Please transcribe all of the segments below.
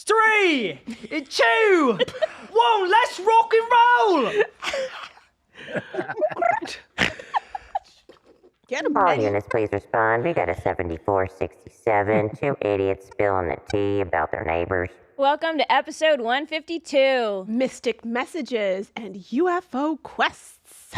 3, 2, 1, let's rock and roll! Get him, All Betty. units, please respond. We got a 7467. Two idiots spilling the tea about their neighbors. Welcome to episode 152. Mystic messages and UFO quests.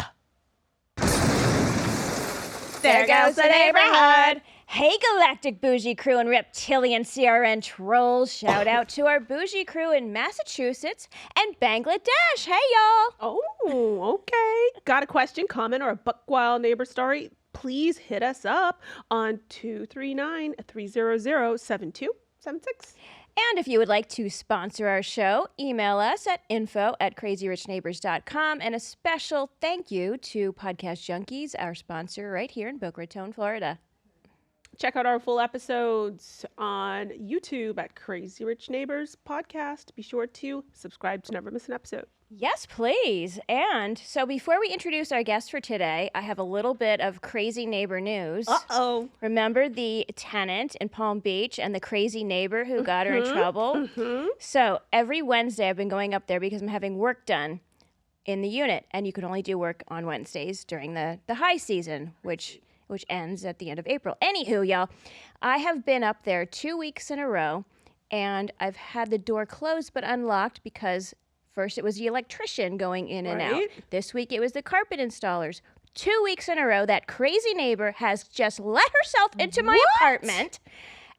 There goes the neighborhood. Hey, Galactic Bougie crew and reptilian CRN trolls. Shout out to our Bougie crew in Massachusetts and Bangladesh. Hey, y'all. Oh, okay. Got a question, comment, or a buck wild neighbor story? Please hit us up on 239-300-7276. And if you would like to sponsor our show, email us at info@crazyrichneighbors.com. And a special thank you to Podcast Junkies, our sponsor right here in Boca Raton, Florida. Check out our full episodes on YouTube at Crazy Rich Neighbors Podcast. Be sure to subscribe to never miss an episode. Yes, please. And so before we introduce our guest for today, I have a little bit of crazy neighbor news. Uh-oh. Remember the tenant in Palm Beach and the crazy neighbor who got her in trouble? So every Wednesday I've been going up there because I'm having work done in the unit. And you can only do work on Wednesdays during the high season, which ends at the end of April. Anywho, y'all, I have been up there 2 weeks in a row, and I've had the door closed but unlocked because first it was the electrician going in and out. This week it was the carpet installers. 2 weeks in a row, that crazy neighbor has just let herself into my apartment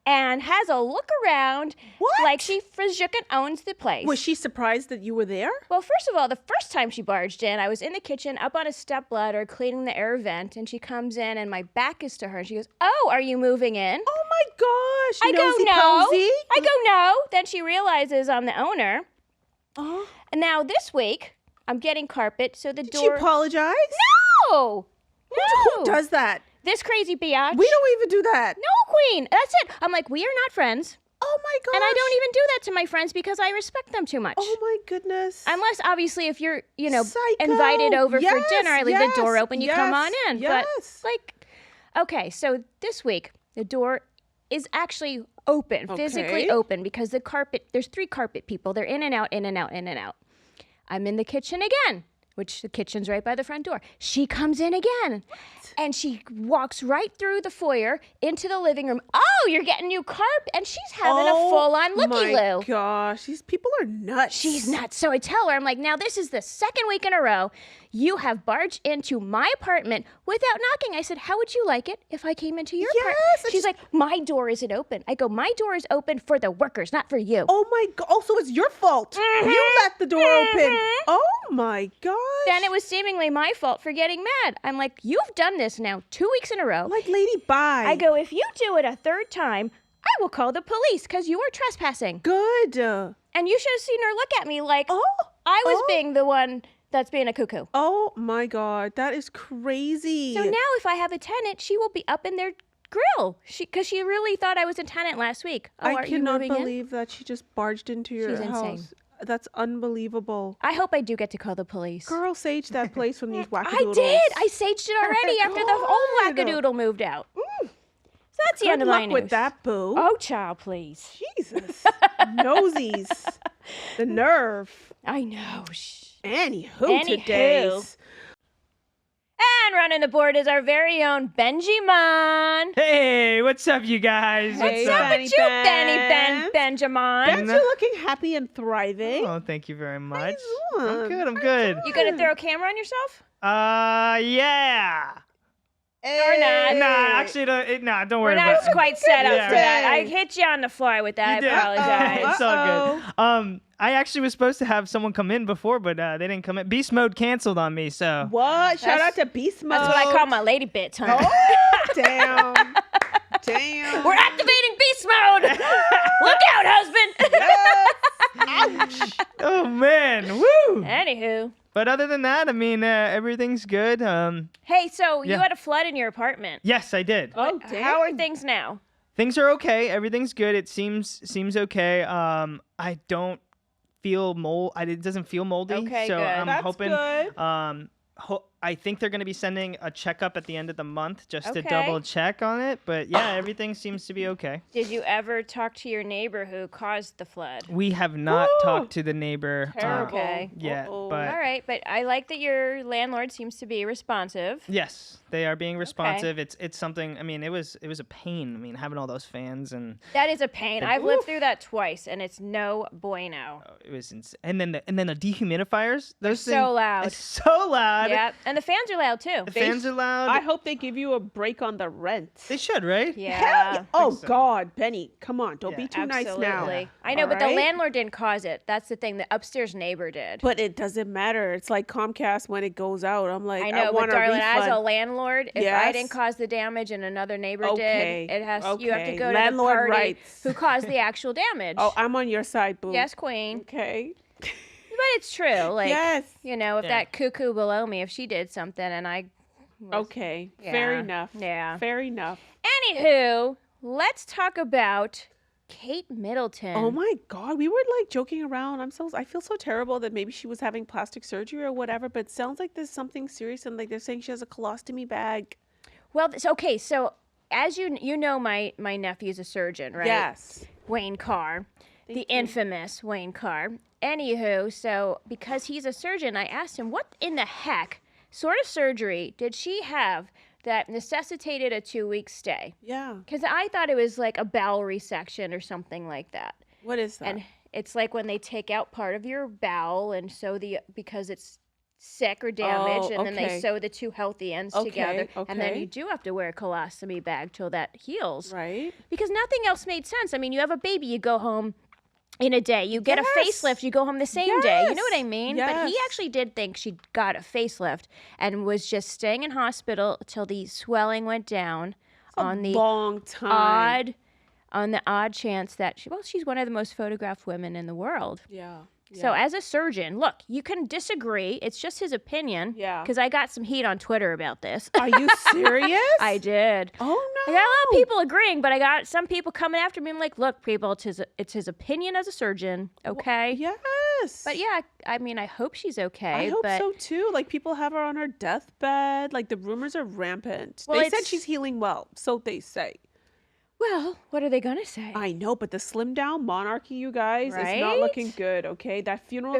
and has a look around like she frickin' owns the place. Was she surprised that you were there? Well, first of all, the first time she barged in, I was in the kitchen up on a stepladder cleaning the air vent, and she comes in and my back is to her and she goes, "Oh, are you moving in?" Oh my gosh. I go, nosy "No." posy. I go, "No." Then she realizes I'm the owner. Oh. And now this week, I'm getting carpet, so the Did door... she apologize? No! Who does that? This crazy biatch. We don't even do that. No, queen. That's it. I'm like, we are not friends. Oh my gosh. And I don't even do that to my friends because I respect them too much. Oh my goodness. Unless, obviously, if you're, Psycho. invited over for Yes, dinner, I leave the door open, you come on in. Yes. But, okay, so this week, the door is actually open, physically open, because there's 3 carpet people. They're in and out, in and out, in and out. I'm in the kitchen again, which the kitchen's right by the front door. She comes in again. And she walks right through the foyer into the living room. Oh, you're getting new carpet. And she's having a full-on looky-loo. Oh my gosh. These people are nuts. She's nuts. So I tell her, I'm like, now this is the second week in a row you have barged into my apartment without knocking. I said, how would you like it if I came into your apartment? She's like, my door isn't open. I go, my door is open for the workers, not for you. Oh my god. Oh, so it's your fault. You let the door open. Oh my gosh. Then it was seemingly my fault for getting mad. I'm like, you've done this now 2 weeks in a row. Like, lady, bye. I go, if you do it a third time, I will call the police because you are trespassing. Good. And you should have seen her look at me like I was being the one that's being a cuckoo. Oh my god. That is crazy. So now if I have a tenant, she will be up in their grill because she really thought I was a tenant last week. Oh, I are you cannot moving in? believe that she just barged into your She's house. insane. That's unbelievable. I hope I do get to call the police. Girl, sage that place from these wackadoodles. I did. I saged it already after the old God. wackadoodle moved out. So that's the Good end of my luck news. with that, boo. Oh, child, please. Jesus. Nosies. The nerve. I know. Anywho, today's. And running the board is our very own Benjamin. Hey, what's up, you guys? Hey, What's up Benny with you, Benny Ben? Benjamin? Ben, you're looking happy and thriving. Oh, thank you very much. How you I'm doing? good, I'm good. You gonna throw a camera on yourself? Yeah. Or not? Nah, actually, don't We're worry not about it. quite set up Yeah, for that. I right. hit you on the fly with that. You I did. apologize. It's all good. I actually was supposed to have someone come in before, but they didn't come in. Beast mode canceled on me, so. What? Shout out to Beast Mode. That's what I call my lady bits, huh? Oh, damn. Damn. We're activating beast mode. Look out, husband. Ouch. Oh, man. Woo! Anywho. But other than that, I mean, everything's good. Hey, so you Yeah. had a flood in your apartment. Yes, I did. Oh, damn. How are things now? Things are okay. Everything's good. It seems okay. I don't feel mold. It doesn't feel moldy. Okay, so good. I'm That's hoping. good. I think they're going to be sending a checkup at the end of the month just to Okay. double check on it. But yeah, everything seems to be okay. Did you ever talk to your neighbor who caused the flood? We have not Woo! talked to the neighbor Terrible. Okay. yet, Uh-oh. but All right, but I like that your landlord seems to be responsive. yes, they are being responsive. It's something. I mean, it was a pain. I mean, having all those fans and That is a pain. I've lived through that twice, and it's no bueno. it was insane. And then the dehumidifiers. Those so things, loud. It's so loud. Yeah, and the fans are loud too. The fans are loud. I hope they give you a break on the rent. They should, right? Yeah. Oh so. God, Benny, come on, don't Yeah. be too nice now. Absolutely. I know, but All the right? landlord didn't cause it. That's the thing. The upstairs neighbor did. But it doesn't matter. It's like Comcast when it goes out. I'm like, I know, but want a darling, refund. as a landlord, if I Yes. didn't cause the damage and another neighbor Okay, did, you have to okay. go to Landlord the party rights. who caused the actual damage. Oh, I'm on your side, boo. yes, queen. Okay. But it's true. Like, Yes. you know, if Yeah. that cuckoo below me, if she did something and I was, Okay. Fair Yeah. enough. Yeah. Fair enough. Anywho, let's talk about Kate Middleton. Oh my God, we were like joking around. I feel so terrible that maybe she was having plastic surgery or whatever. But it sounds like there's something serious, and like they're saying she has a colostomy bag. Well, okay, so as you know, my nephew's a surgeon, right? Yes. Wayne Carr, the infamous Wayne Carr. Anywho, so because he's a surgeon, I asked him, what in the heck sort of surgery did she have that necessitated a 2-week stay? Yeah. Because I thought it was like a bowel resection or something like that. What is that? And it's like when they take out part of your bowel and sew because it's sick or damaged, and then they okay. sew the two healthy ends Okay, together, and then okay. you do have to wear a colostomy bag till that heals. Right. Because nothing else made sense. I mean, you have a baby, you go home in a day. You get a Yes. facelift, you go home the same day. You know what I Yes. mean? But he Yes. actually did think she got a facelift and was just staying in hospital till the swelling went down on the long time. odd chance that she's one of the most photographed women in the world. Yeah. So as a surgeon, look, you can disagree. It's just his opinion. Yeah. Because I got some heat on Twitter about this. Are you serious? I did. Oh I no. got a lot of people agreeing, but I got some people coming after me. I'm like, look, people, it's his opinion as a surgeon, okay? Yes. But yeah, I mean, I hope she's okay. I hope but so too. Like people have her on her deathbed. Like the rumors are rampant. Well, They said it's- she's healing well, so they say. Well, what are they gonna say? I know, but the slim down monarchy, you guys, is not Right? looking good. Okay, that funeral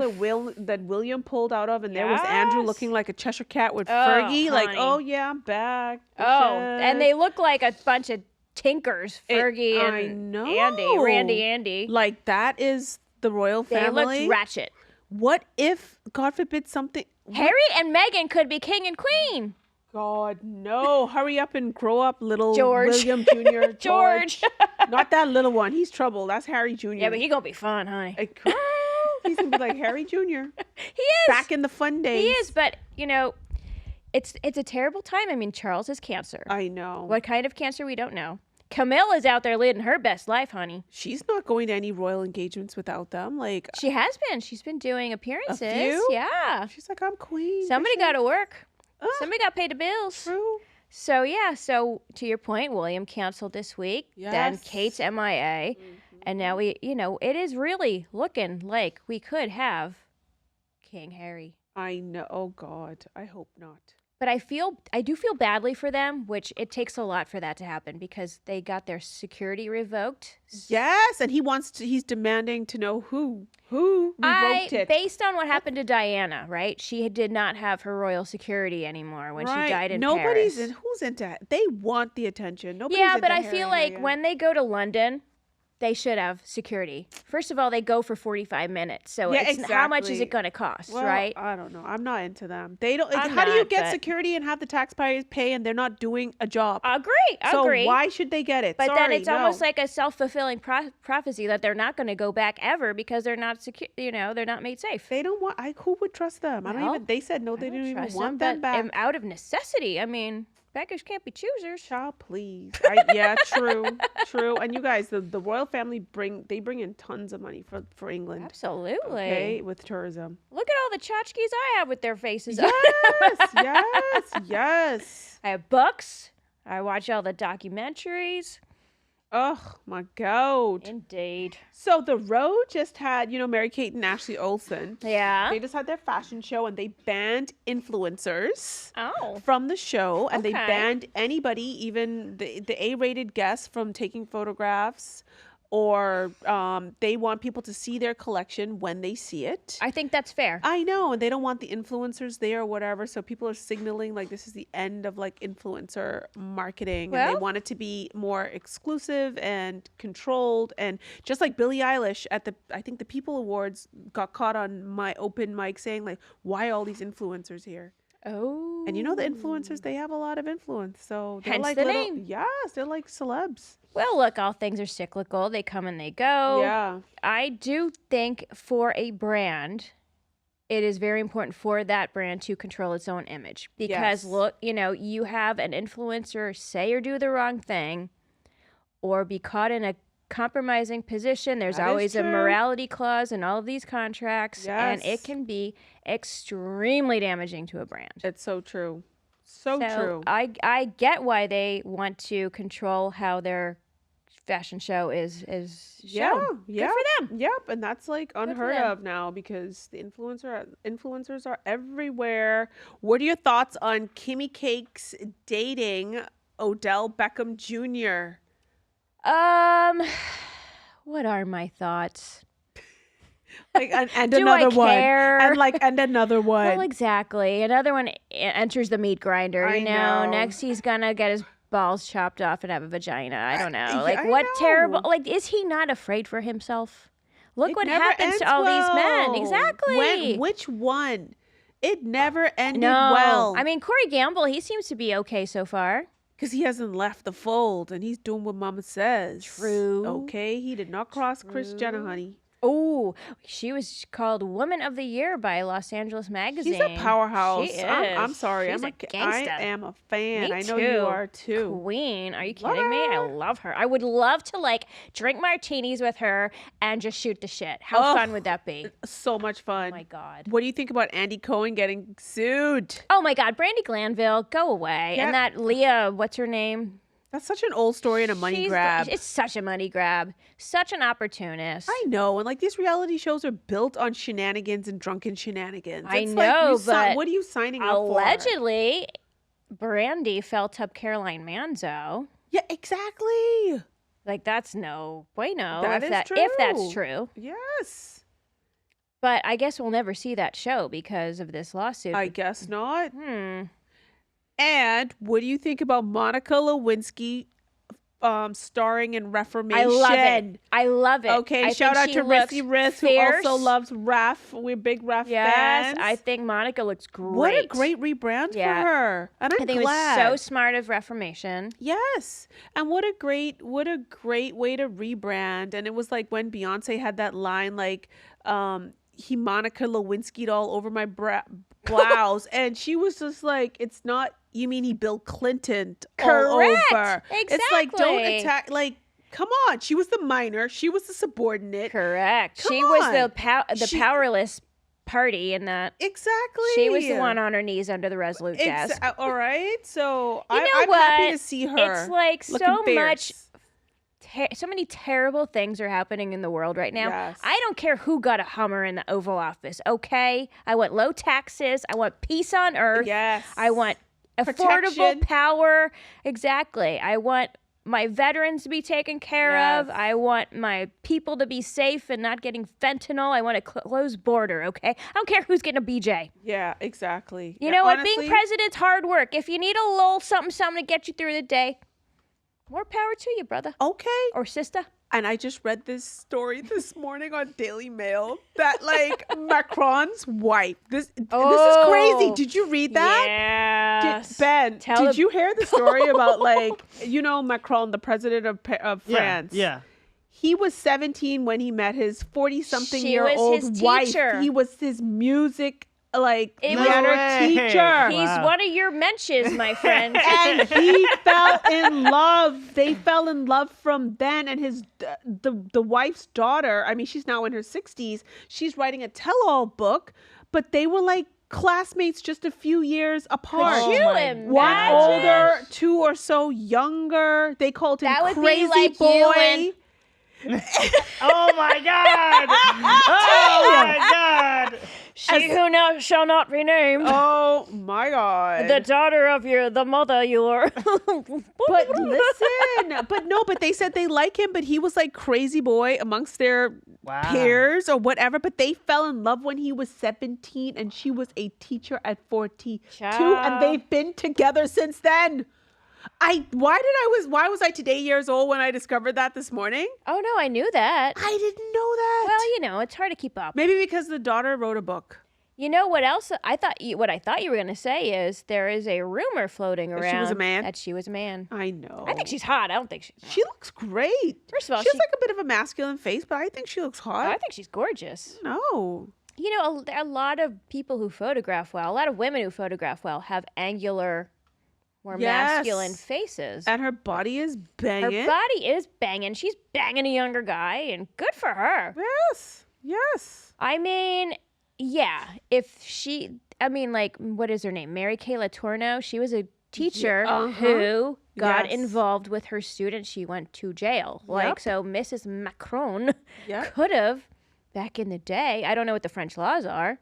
that William pulled out of, and there was Andrew Yes. looking like a Cheshire cat with Oh, Fergie. Like, honey. oh yeah, I'm back. Oh, and they look like a bunch of tinkers, Fergie I and know. Randy. Like that is the royal They family. looked ratchet. What if, God forbid, something? Harry and Meghan could be king and queen. God, no! Hurry up and grow up, little George. William Jr. George. Not that little one. He's trouble. That's Harry Jr. Yeah, but he gonna be fun, honey. Like, he's gonna be like Harry Jr. He is. Back in the fun days. He is, but you know, it's a terrible time. I mean, Charles has cancer. I know. What kind of cancer, we don't know. Camilla is out there leading her best life, honey. She's not going to any royal engagements without them. Like, She has been. She's been doing appearances. few? Yeah. she's like, I'm queen. Somebody got to work. Ugh. Somebody got to pay the bills. True. So yeah. So to your point, William canceled this week. Then Yes. Kate's MIA, and now it is really looking like we could have King Harry. I know. Oh God, I hope not. But I do feel badly for them, which it takes a lot for that to happen because they got their security revoked. Yes, and he's demanding to know who revoked it. Based on what happened to Diana, right? She did not have her royal security anymore when Right. she died in Nobody's Paris. who's into it. They want the attention. Nobody's Yeah, but into I Harry feel and like Meghan. when they go to London, they should have security. First of all, they go for 45 minutes. So Yeah, how much is exactly. it going to cost, Well, right? I don't know. I'm not into them. They don't. I'm How do you not, get but- security and have the taxpayers pay and they're not doing a job? Agree. So Agree. why should they get it? But then Sorry, it's no. almost like a self-fulfilling prophecy that they're not going to go back ever because they're not secure. They're not made safe. They don't want. Who would trust them? I don't Well, even. They said no. I They don't didn't even trust want them, them but back. out of necessity. I mean, beggars can't be choosers. Child, please. Yeah, true. And you guys, the royal family bring in tons of money for England. Absolutely. Okay, with tourism. Look at all the tchotchkes I have with their faces. Yes. I have books. I watch all the documentaries. Oh my God. Indeed. So The Row just had, Mary-Kate and Ashley Olsen. Yeah. They just had their fashion show and they banned influencers Oh. from the show, and they Okay. banned anybody, even the A-rated guests, from taking photographs, or they want people to see their collection when they see it. I think that's fair. I know, and they don't want the influencers there or whatever, so people are signaling like this is the end of like influencer marketing, and they Well- want it to be more exclusive and controlled. And just like Billie Eilish at I think the People Awards got caught on my open mic saying like, why are all these influencers here? Oh. And the influencers, they have a lot of influence, so they're Hence like the little, name. yes, they're like celebs. Well, look, all things are cyclical. They come and they go. Yeah. I do think for a brand, it is very important for that brand to control its own image. Because Yes. look, you have an influencer say or do the wrong thing or be caught in a compromising position. There's That is always a true. morality clause in all of these contracts. And Yes. it can be extremely damaging to a brand. It's so true. So true. I get why they want to control how their fashion show is shown. Yeah. Good for them. Yep, and that's like for unheard them. of now because the influencers are everywhere. What are your thoughts on Kimmy Cakes dating Odell Beckham Jr.? What are my thoughts? Like and Do I another one, care? and another one. Well, exactly. Another one enters the meat grinder. I know. Next he's gonna get his balls chopped off and have a vagina. I don't know. yeah, Like I what know. terrible? Like is he not afraid for himself? Look It what never happens ends to all these men. well. Exactly. Which one? It never ended no. well. I mean, Corey Gamble, he seems to be okay so far. because he hasn't left the fold and he's doing what Mama says. True. Okay, he did not cross Kris Jenner, honey. Oh, she was called Woman of the Year by Los Angeles Magazine. She's a powerhouse. She is. I'm sorry. She's I a gangsta. am a fan. Me I know too. you are too. Queen. Are you Love kidding me? I her. love her. I would love to like drink martinis with her and just shoot the shit. How Oh. fun would that be? So much fun. Oh my God. What do you think about Andy Cohen getting sued? Oh my God. Brandy Glanville, go away. Yeah. And that Leah, what's her name? That's such an old story and a money She's- grab. It's such a money grab. Such an opportunist. I know, and like these reality shows are built on shenanigans and drunken shenanigans. I It's know, but what are you signing up for? Allegedly, Brandy felt up Caroline Manzo. Yeah, exactly. Like that's no bueno That if is if that's true. true. Yes. But I guess we'll never see that show because of this lawsuit. I guess not. Hmm. And what do you think about Monica Lewinsky starring in Reformation? I love it. I love it. Okay, I shout think out she to looks Rissy Riss, who fierce. also loves Ref. We're big Ref Yes, fans. I think Monica looks great. What a great rebrand Yeah. for her. And I'm I think glad. it was so smart of Reformation. Yes. And what a great way to rebrand. And it was like when Beyonce had that line like he Monica Lewinsky'd all over my blouse. And she was just like, it's not, you mean he Bill Clinton all Correct. over. It's like, don't Exactly. attack, like, come on. She was the minor. She was the subordinate. Correct. Come she was on. the She- powerless party in that. Exactly. She was the one on her knees under the Resolute desk. All right. So You know I'm what? happy to see her. It's like looking so fierce. so many terrible things are happening in the world right now. Yes. I don't care who got a Hummer in the Oval Office, okay? I want low taxes. I want peace on earth. Yes. I want affordable Protection. power. Exactly. I want my veterans to be taken care of. Yes. I want my people to be safe and not getting fentanyl. I want a closed border, okay? I don't care who's getting a BJ. Yeah, exactly. You Yeah, know what? honestly, Being president's hard work. If you need a little something to get you through the day, more power to you, brother Okay. or sister. And I just read this story this morning on Daily Mail that like Macron's wife. This is crazy. Oh, Did you read that? Yes. Ben, Tell did the- you hear the story about like Macron, the president of France? Yeah. He was 17 when he met his 40-something-year-old She was his wife. teacher. He was his music It piano was- teacher. He's Wow. one of your mentions, my friend. And he fell in love. They fell in love from then. And his the wife's daughter, I mean, she's now in her 60s. She's writing a tell-all book, but they were like classmates just a few years apart. Could you my imagine? One older, 2 or so younger. They called him That would be Crazy like Boy. you and- Oh my God! Oh my God! She who now shall not be named. Oh my God. The daughter of the mother your. But listen, but they said they like him, but he was like Crazy Boy amongst their Wow. peers or whatever. But they fell in love when he was 17 and she was a teacher at 42, and Child. they've been together since then. Why was I today years old when I discovered that this morning? Oh no, I knew that. I didn't know that. Well, it's hard to keep up. Maybe because the daughter wrote a book. You know what else? What I thought you were gonna say is there is a rumor floating That around she was a man? that she was a man. I know. I think she's hot. I don't think She looks great. First of all, she has she- like a bit of a masculine face, but I think she looks hot. I think she's gorgeous. No. There are a lot of people who photograph well. A lot of women who photograph well have angular, more Yes. masculine faces. And her body is banging. Her body is banging. She's banging a younger guy, and good for her. Yes. Yes. I mean, yeah. What is her name? Mary Kay Letourneau. She was a teacher who got Yes. involved with her student. She went to jail. Yep. So Mrs. Macron Yep. could have, back in the day, I don't know what the French laws are,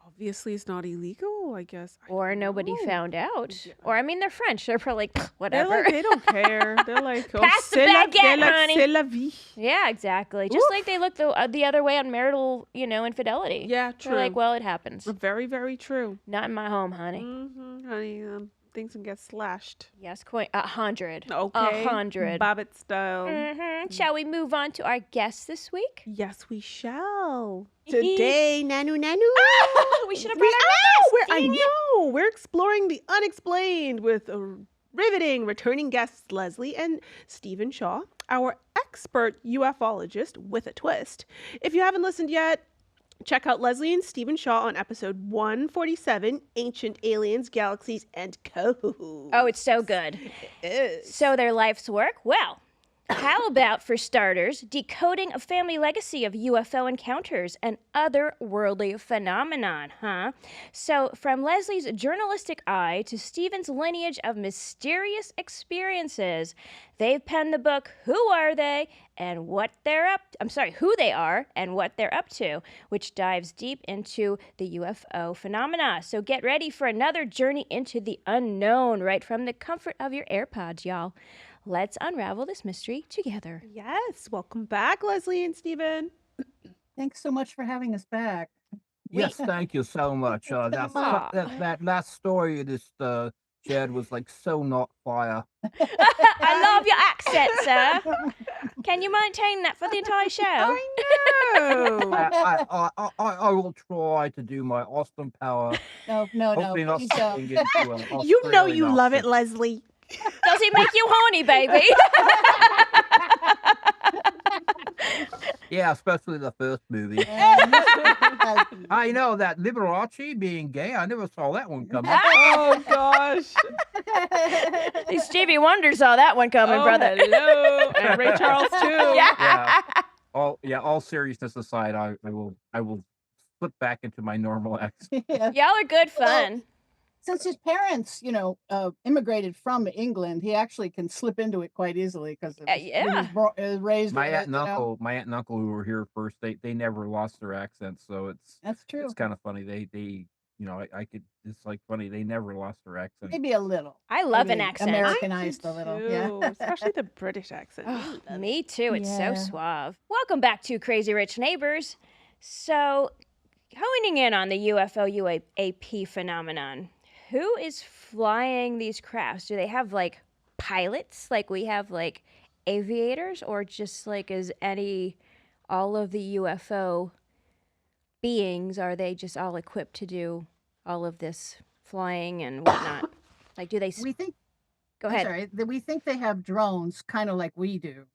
Obviously, it's not illegal, I guess. I or don't nobody know. found out. Or, I mean, they're French. They're probably like, They're whatever. like, they don't care. They're like, oh, Pass the c'est la- baguette, they're like, honey. c'est la vie. Yeah, exactly. Just like they look the other way on marital, infidelity. Yeah, They're like, true. well, it happens. Very, very true. Not in my home, honey. Honey, things can get slashed. Yes, quite 100. Okay. 100. Babbitt style. Shall we move on to our guest this week? Yes, we shall. Today, Nanu. We should have We brought our I guest. Dang it. know. We're exploring the unexplained with riveting returning guests Leslie and Stephen Shaw, our expert ufologist with a twist. If you haven't listened yet, check out Leslie and Stephen Shaw on episode 147, Ancient Aliens, Galaxies, and Codes. Oh, it's so good. So their life's work? Well, how about, for starters, decoding a family legacy of UFO encounters and other worldly phenomenon, huh? So from Leslie's journalistic eye to Stephen's lineage of mysterious experiences, they've penned the book Who Are They and What They're Up Who They Are and What They're Up To, which dives deep into the UFO phenomena. So get ready for another journey into the unknown right from the comfort of your AirPods, y'all. Let's unravel this mystery together. Yes, welcome back, Leslie and Stephen. Thanks so much for having us back. Yes, thank you so much. That last story you just shared was like so not fire. I love your accent, sir. Can you maintain that for the entire show? I know. I will try to do my Austin power. No, Hopefully not please slipping don't. into an You know you Australian love it, accent. Leslie. Does it make you horny, baby? Yeah, especially the first movie. Uh, I know that Liberace being gay. I never saw that one coming. Oh gosh. Stevie Wonder saw that one coming, brother. Hello. And Ray Charles too. Yeah. All seriousness aside, I will slip back into my normal accent. yeah. Y'all are good fun. Since his parents, immigrated from England, he actually can slip into it quite easily because yeah. he was raised. My with aunt it, and uncle, who were here first, they never lost their accents, so That's true. it's kind of funny. I could. It's like funny. They never lost their accent. Maybe a little. I love an Maybe accent. Americanized a little. Yeah. Especially the British accent. Oh, me too. It's Yeah. so suave. Welcome back to Crazy Rich Neighbors. So, honing in on the UFO UAP phenomenon, who is flying these crafts? Do they have like pilots, like we have like aviators, or just like all of the UFO beings, are they just all equipped to do all of this flying and whatnot? Like, do they? We think. Go I'm ahead. sorry. We think they have drones, kind of like we do,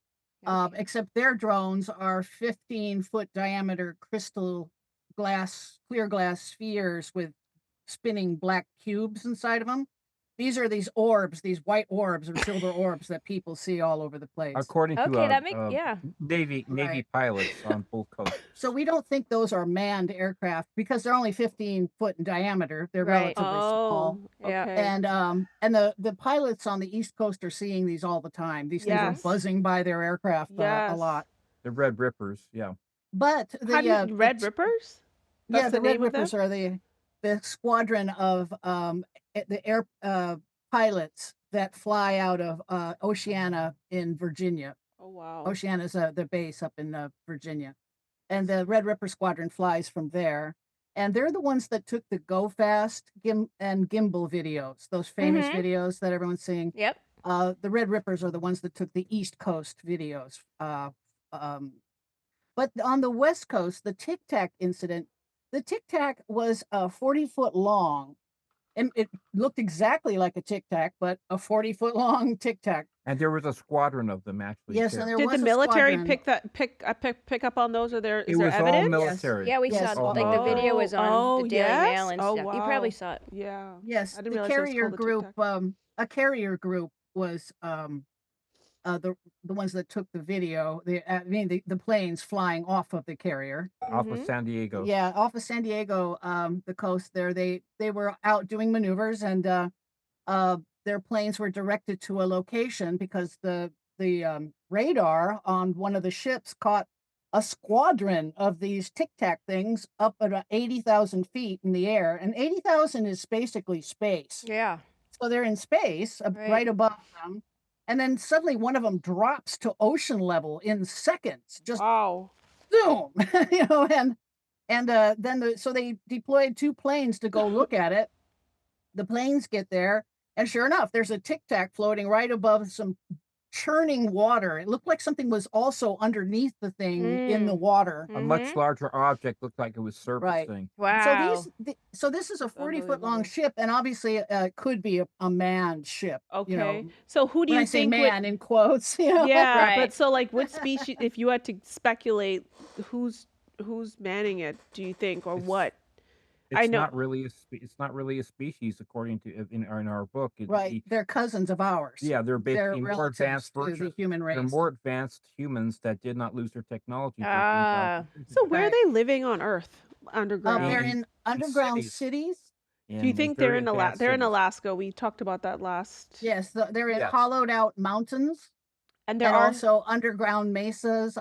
except their drones are 15-foot diameter clear glass spheres with spinning black cubes inside of them. these are these orbs, these white orbs or silver orbs that people see all over the place. According to Okay, that makes yeah. Navy Right. pilots on both coasts. So we don't think those are manned aircraft because they're only 15 foot in diameter. They're Right. relatively small. Oh, Yeah. okay. And the pilots on the East Coast are seeing these all the time. These things are Yes. buzzing by their aircraft a Yes. lot. The Red Rippers, yeah. But How do you, the Red Rippers? yeah, That's the the Red name of them? Rippers are the squadron of the air pilots that fly out of Oceana in Virginia. Oh, wow. Oceana is the base up in Virginia, and the Red Ripper Squadron flies from there. And they're the ones that took the Go Fast and Gimbal videos, those famous Mhm. videos that everyone's seeing. Yep. The Red Rippers are the ones that took the East Coast videos. Um, but on the West Coast, the Tic Tac incident, the Tic Tac was 40-foot long. And it looked exactly like a Tic Tac, but a 40-foot long Tic Tac. And there was a squadron of them actually Yes, too. and there Did was the a military squadron. pick up on those? Or It is there was all evidence? military. Yeah, we Yes, saw all like the video was on Oh, the Daily Mail yes? and Oh, stuff. You probably wow. saw it. Yeah. Yes, I didn't the realize it was carrier called the Tic group, Tac. a carrier group was the ones that took the video. I mean the planes flying off of the carrier. Off of Mhm. San Diego. Yeah, off of San Diego, the coast there. They were out doing maneuvers, and their planes were directed to a location because the radar on one of the ships caught a squadron of these Tic Tac things up at 80,000 feet in the air, and 80,000 is basically space. Yeah. So they're in space, Right. right above them, and then suddenly one of them drops to ocean level in seconds, just Wow. boom, so they deployed 2 planes to go look at it. The planes get there, and sure enough, there's a Tic Tac floating right above some churning water. It looked like something was also underneath the thing in the Mm. water. A much Mhm. larger object looked like it was Right. surfacing. Wow. So this is a 40-foot long Unbelievable. ship, and obviously, it could be a manned ship, you Okay. know? So who do When I you say think would "man" in quotes, you know? Yeah, Right. but so like what species if you had to speculate who's manning it, do you think, or It's what? I it's know. not really it's not really a species according to in our book. Right, they're cousins of ours. Yeah, they're They're basically more relatives advanced to the versions. human They're race. more advanced humans that did not lose their technology Ah. 13,000 years So ago. where are Right. they living on Earth? Underground? They're In in underground cities. cities. Do you In think they're very in advanced They're in cities. Alaska? We talked about that last. Yes, they're in Yes. hollowed out mountains, And there and are also underground mesas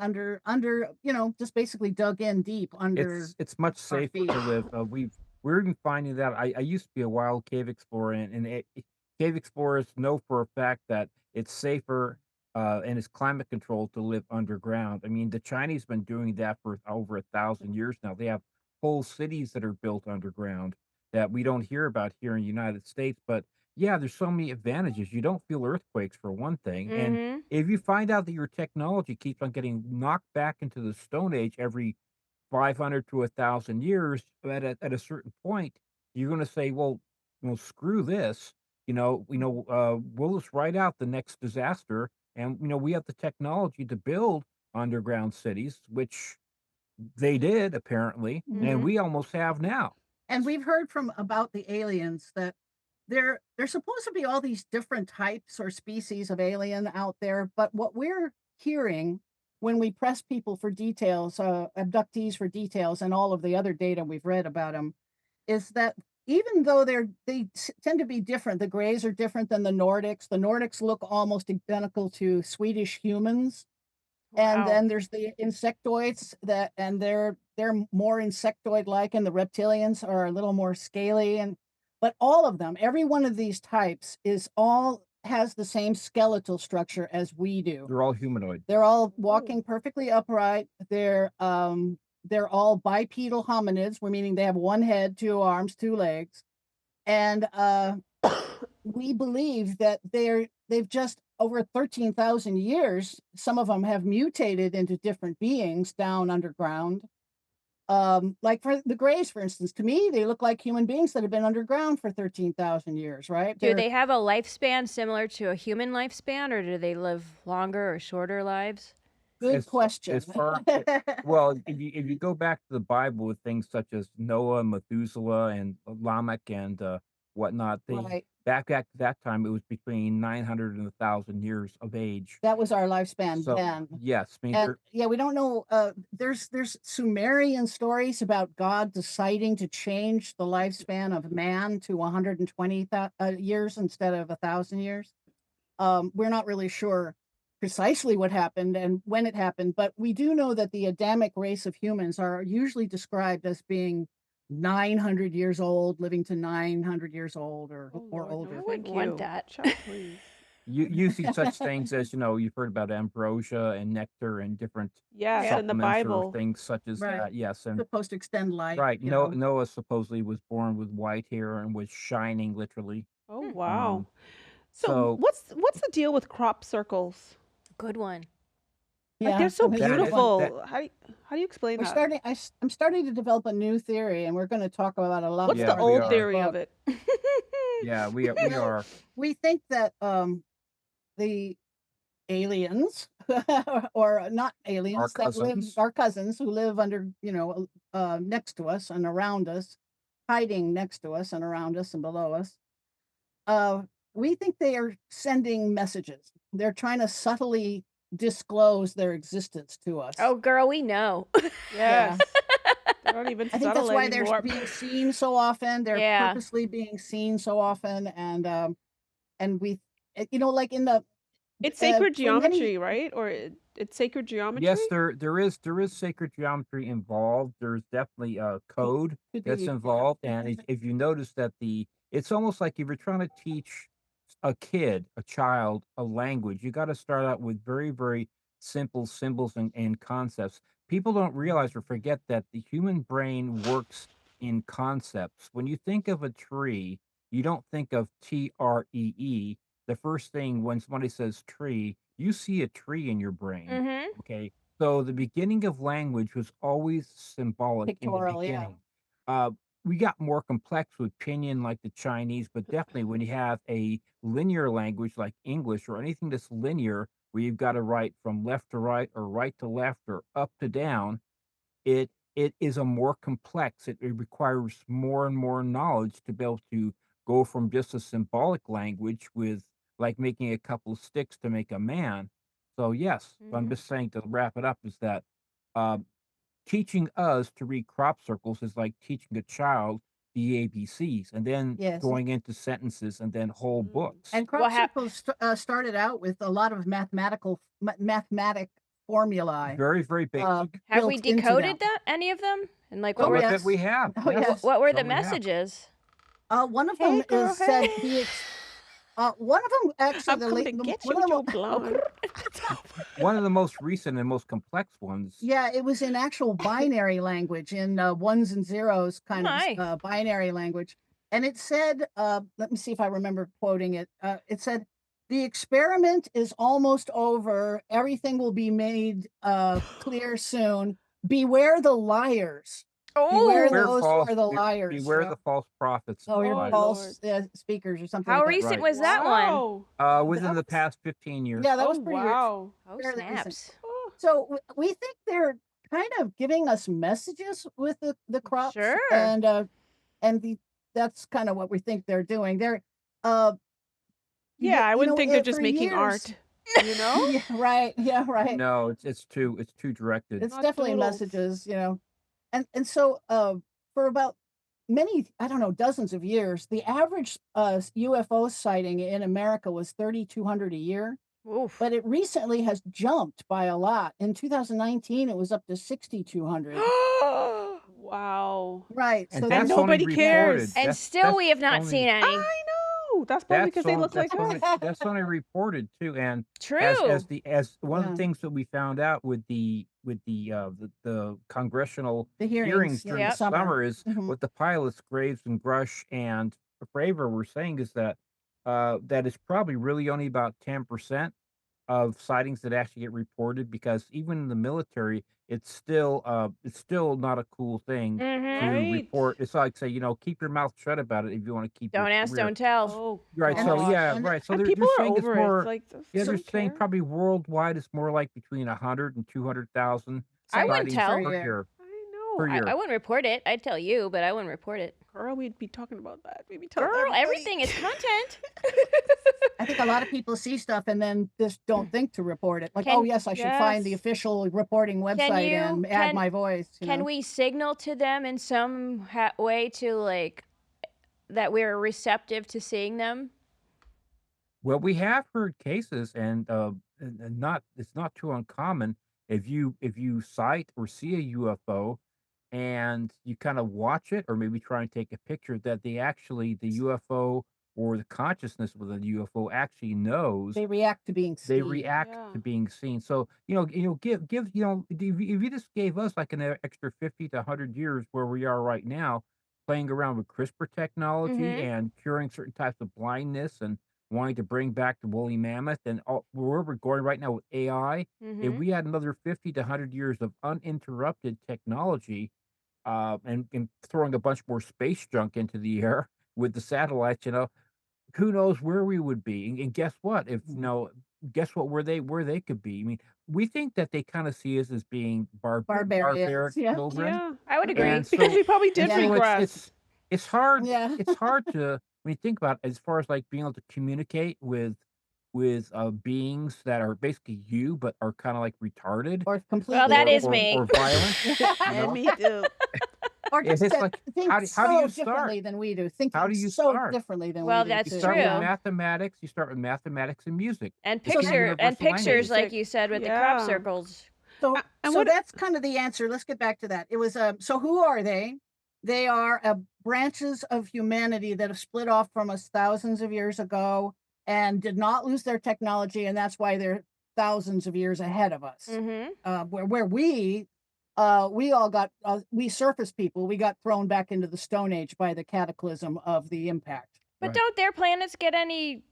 just basically dug in deep under It's much our safer feet. to live. We're even finding that I used to be a wild cave explorer, and cave explorers know for a fact that it's safer and it's climate controlled to live underground. I mean, the Chinese been doing that for over 1,000 years now. They have whole cities that are built underground that we don't hear about here in the United States. But yeah, there's so many advantages. You don't feel earthquakes for one thing, and Mhm. if you find out that your technology keeps on getting knocked back into the Stone Age every 500 to 1,000 years, at a certain point, you're gonna say, "Well, screw this." We'll just write out the next disaster, and, we have the technology to build underground cities, which they did apparently, and Mhm. we almost have now. And we've heard from about the aliens that there's supposed to be all these different types or species of alien out there, but what we're hearing when we press people for details, abductees for details, and all of the other data we've read about them, is that even though tend to be different, the Greys are different than the Nordics. The Nordics look almost identical to Swedish humans. And Wow. then there's the insectoids and they're more insectoid-like, and the reptilians are a little more scaly, but all of them, every one of these types has the same skeletal structure as we do. They're all humanoid. They're all Ooh. walking perfectly upright. They're all bipedal hominids, meaning they have one head, 2 arms, 2 legs. And we believe that they've just over 13,000 years, some of them have mutated into different beings down underground. Like for the Greys, for instance, to me, they look like human beings that have been underground for 13,000 years, right? Do they have a lifespan similar to a human lifespan, or do they live longer or shorter lives? Good As question. as far well, if you go back to the Bible with things such as Noah, Methuselah, and Lamech, and whatnot. Right. Back at that time, it was between 900 and 1,000 years of age. That was our lifespan So then. yes, I mean And yeah, we don't know. There's Sumerian stories about God deciding to change the lifespan of man to 120 years instead of 1,000 years. We're not really sure precisely what happened and when it happened, but we do know that the Adamic race of humans are usually described as being 900 years old, living to 900 years old Oh or Lord, no, older. I thank wouldn't want you. that. Child, please. you see such things as you've heard about ambrosia and nectar and different Yes, Yeah. in the supplements or Bible. things such as Right. that. Yes, and Supposed to extend life, right. you No, know. Noah supposedly was born with white hair and was shining literally. Oh Hmm. wow. Um, So so what's the deal with crop circles? Good one. Like they're Yeah, so that was a that good is one. that beautiful. How do you explain We're that? starting. I'm starting to develop a new theory, and we're going to talk about a lot What's yeah the more we in old this are. theory of book. it? Yeah, we Well, are. we think that the aliens, or not Our aliens, that live, cousins. our cousins who live under, next to us and around us, hiding next to us and around us and below us. Uh, we think they are sending messages. They're trying to subtly disclose their existence to us. Oh, girl, we know. Yeah. Yes. They're not even I think that's subtle why they're anymore. being seen so often. They're Yeah. purposely being seen so often, and we, like in the It's sacred for many, geometry, right? Or it's sacred geometry? Yes, there is sacred geometry involved. There's definitely a code could that's be, involved, and if you notice that it's almost like if you're trying to teach a child, a language, you got to start out with very, very simple symbols and concepts. People don't realize or forget that the human brain works in concepts. When you think of a tree, you don't think of TREE. The first thing when somebody says tree, you see a tree in your brain. Mm-hmm. Okay. So the beginning of language was always symbolic in the pictorial, yeah. beginning. Uh, we got more complex with pinyin like the Chinese, but definitely when you have a linear language like English or anything that's linear, where you've got to write from left to right or right to left or up to down, it is a more complex. It requires more and more knowledge to be able to go from just a symbolic language with like making a couple of sticks to make a man. So yes, I'm Mm-hmm. just saying to wrap it up is that uh, teaching us to read crop circles is like teaching a child the ABCs and then Yes. going into sentences and then whole Mm. books. And Well, crop circles started out with a lot of mathematic formulae Very, very basic. have we built into them. decoded that any of them? And like, what Oh, were Some of yes. it we have. Oh, Yes, yes. what were the some we have. messages? One of Hey, them girl, is said hey. the one of them actually I'm coming to get you one with of your them, blonde. One of the most recent and most complex ones. yeah, it was in actual binary language, in ones and zeros kind My. of binary language, and it said, let me see if I remember quoting it. It said, "The experiment is almost over. Everything will be made clear soon. Beware the liars. Beware Oh, those who are the liars. Beware the false prophets. Oh, you're Oh, false Lord. speakers or something how like that. recent Right. was that one? Wow. Within That the was, past 15 years. yeah, that Oh, was pretty wow. Oh, fairly recent. snaps. Oh, So we think they're kind of giving us messages with the crops, Sure. and that's kind of what we think they're doing. They're uh yeah, I wouldn't think they're just for making years. art. You know? Yeah, right. Yeah, right. No, it's too directed. It's Not definitely doodles. messages, and so for about many, I don't know, dozens of years, the average UFO sighting in America was 3,200 a year. Oof. But it recently has jumped by a lot. In 2019, it was up to 6,200. Wow. Right. And So that's there's nobody only cares. reported. And still, we have not only, seen any. I know. That's probably because they look like us. that's only reported too. And True. as one of Yeah. the things that we found out with the congressional the hearings during Yep. the summer is Mhm. what the pilots Graves and Grush and Fravor were saying is that that is probably really only about 10% of sightings that actually get reported because even in the military, it's still not a cool thing Mm-hmm. to Right. report. It's like say, keep your mouth shut about it if you want to keep your Don't ask, career. don't tell. Oh, Right. And- So gosh. yeah, and- right. So And they're people are saying it's over it. more. It's like, Yeah, they're don't saying care. probably worldwide it's more like between 100 and 200,000 I wouldn't sightings tell. per Per year. year. I know. Per year. I wouldn't report it. I'd tell you, but I wouldn't report it. Girl, we'd be talking about that. We'd be telling Girl, everybody. everything is content. I think a lot of people see stuff and then just don't think to report it. Like, oh Can yes, I should find the Yes. official reporting website and add my voice. can we signal to them in some way to like that we're receptive to seeing them? Well, we have heard cases, and not it's not too uncommon if you sight or see a UFO, and you kind of watch it, or maybe try and take a picture, that the UFO or the consciousness within the UFO actually knows They react to being they seen. react Yeah. to being seen. So give if you just gave us like an extra 50 to 100 years where we are right now, playing around with CRISPR technology Mhm. and curing certain types of blindness and wanting to bring back the woolly mammoth and where we're going right now with AI, if Mhm. we had another 50 to 100 years of uninterrupted technology, and throwing a bunch more space junk into the air with the satellites, who knows where we would be? And guess what? If guess what? Where they could be. I mean, we think that they kind of see us as being Barbarians. barbaric Yeah. children, Yeah. I would agree. and Because so we probably and did so regress. it's hard. Yeah. It's hard to when you think about it, as far as like being able to communicate with beings that are basically you, but are kind of like retarded Or Well, completely that is different. me. or violent. And me too. Or It's just like think how do so you start? differently than we do. How Thinking do you so start? differently than Well, we do. that's You too. start with true. mathematics. You start with mathematics and music. And It's the universal language. pictures, like Music. you said, with the crop Yeah. circles. So, And so what? that's kind of the answer. Let's get back to that. It was so who are they? They are branches of humanity that have split off from us thousands of years ago and did not lose their technology, and that's why they're thousands of years ahead of us. Mhm. Where we all got we surface people, we got thrown back into the Stone Age by the cataclysm of the impact. But Right. don't their planets get any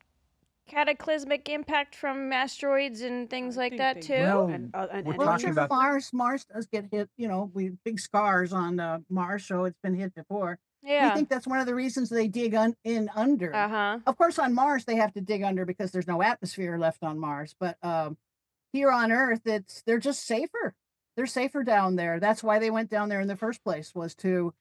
cataclysmic impact from asteroids and things I like think that they too? do. Well, And we're and Well, talking sure, about Mars does get hit. We big scars on Mars, so it's been hit before. We Yeah. think that's one of the reasons they dig in under. Uh-huh. Of course, on Mars they have to dig under because there's no atmosphere left on Mars. But here on Earth, they're just safer. They're safer down there. That's why they went down there in the first place, was to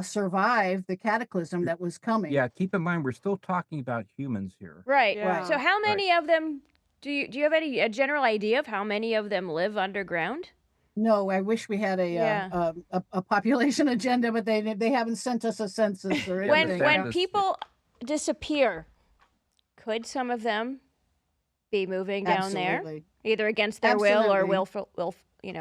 survive the cataclysm that was coming. yeah. Keep in mind, we're still talking about humans here. Right. Yeah. So how Right. many of them do you have a general idea of how many of them live underground? No, I wish we had Yeah. a population agenda, but they haven't sent us a census or Yeah, the anything. When census- people disappear, could some of them be moving down there, Absolutely. either against their will or Absolutely.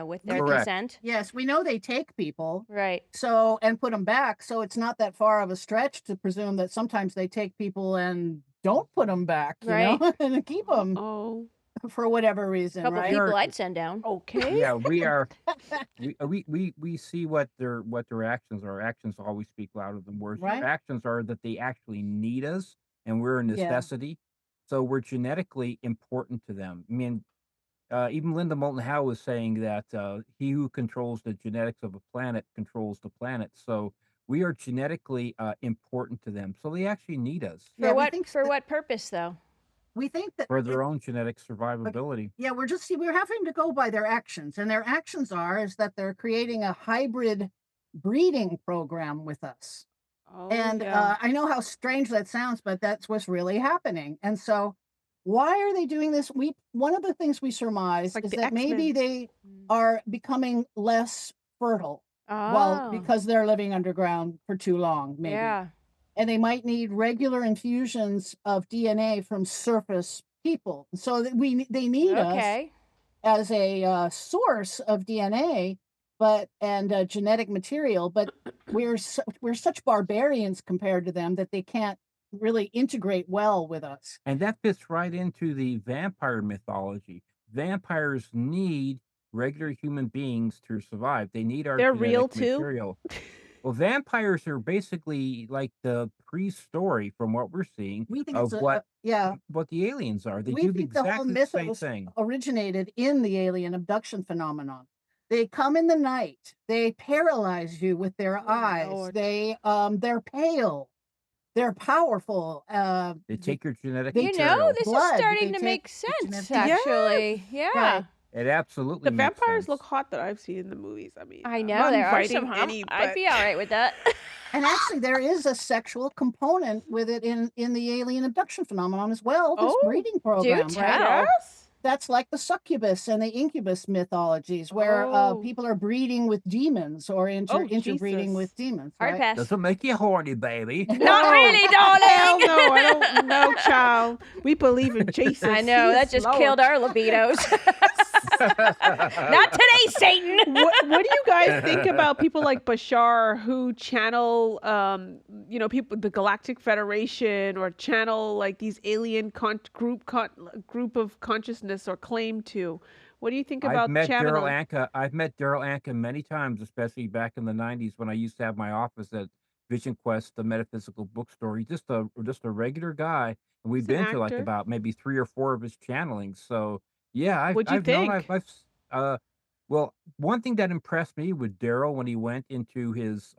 with their Correct. consent? Yes, we know they take people. Right. So, and put them back. So it's not that far of a stretch to presume that sometimes they take people and don't put them back, Right. and keep them Oh. for whatever reason, Couple right? people I'd send down. Okay. Yeah, we are. We see what their actions are. Actions always speak louder than words. Right. Their actions are that they actually need us, and we're a necessity. So we're genetically important to them. I mean, even Linda Moulton Howe was saying that he who controls the genetics of a planet controls the planet. So we are genetically important to them. So they actually need us Yeah, we think For that- what purpose though? We think that for their own genetic survivability. yeah, we're having to go by their actions, and their actions is that they're creating a hybrid breeding program with us. Oh, And yeah. I know how strange that sounds, but that's what's really happening. And so, why are they doing this? One of the things we surmise Like is the that maybe X-Men. they are becoming less fertile, Oh. because they're living underground for too long, maybe. Yeah. And they might need regular infusions of DNA from surface people, so that they need us Okay. as a source of DNA, and genetic material, but we're such barbarians compared to them that they can't really integrate well with us. And that fits right into the vampire mythology. Vampires need regular human beings to survive. They need our They're genetic real too? material. Well, vampires are basically like the pre-story from what we're seeing We think of it's what yeah. what the aliens are. They We do think the whole exactly the same mythos thing. originated in the alien abduction phenomenon. They come in the night. They paralyze you with their Oh, eyes. Lord. They're pale. They're powerful. They take your genetic they You take know, material. this blood, is starting they to take make the sense, genetic- actually. Yeah. Right. It absolutely The makes vampires look sense. hot that I've seen in the movies. I mean, I I'm know not there are inviting some any, I'd but be all right with that. And actually, there is a sexual component with it in the alien abduction phenomenon as well. This oh, breeding Do program, right? tell. yes. That's like the succubus and the incubus mythologies, where Oh, people are breeding with demons or oh, interbreeding Jesus. with demons, Hard right? pass. Does it make you horny, baby? Not No. really, Hell darling. no, I don't know, child. We believe in Jesus. I know He that is just Lord. killed our libidos. Not today, Satan. What do you guys think about people like Bashar who channel people, the Galactic Federation, or channel like these alien group of consciousness, or claim to? What do you think I've about met Daryl channeling? Anka. I've met Daryl Anka many times, especially back in the '90s when I used to have my office at Vision Quest, the metaphysical bookstore. He's just a regular guy, and we've He's an been to like actor. about maybe 3 or 4 of his channelings. So yeah, What'd you I've known think? uh well, one thing that impressed me with Daryl when he went into his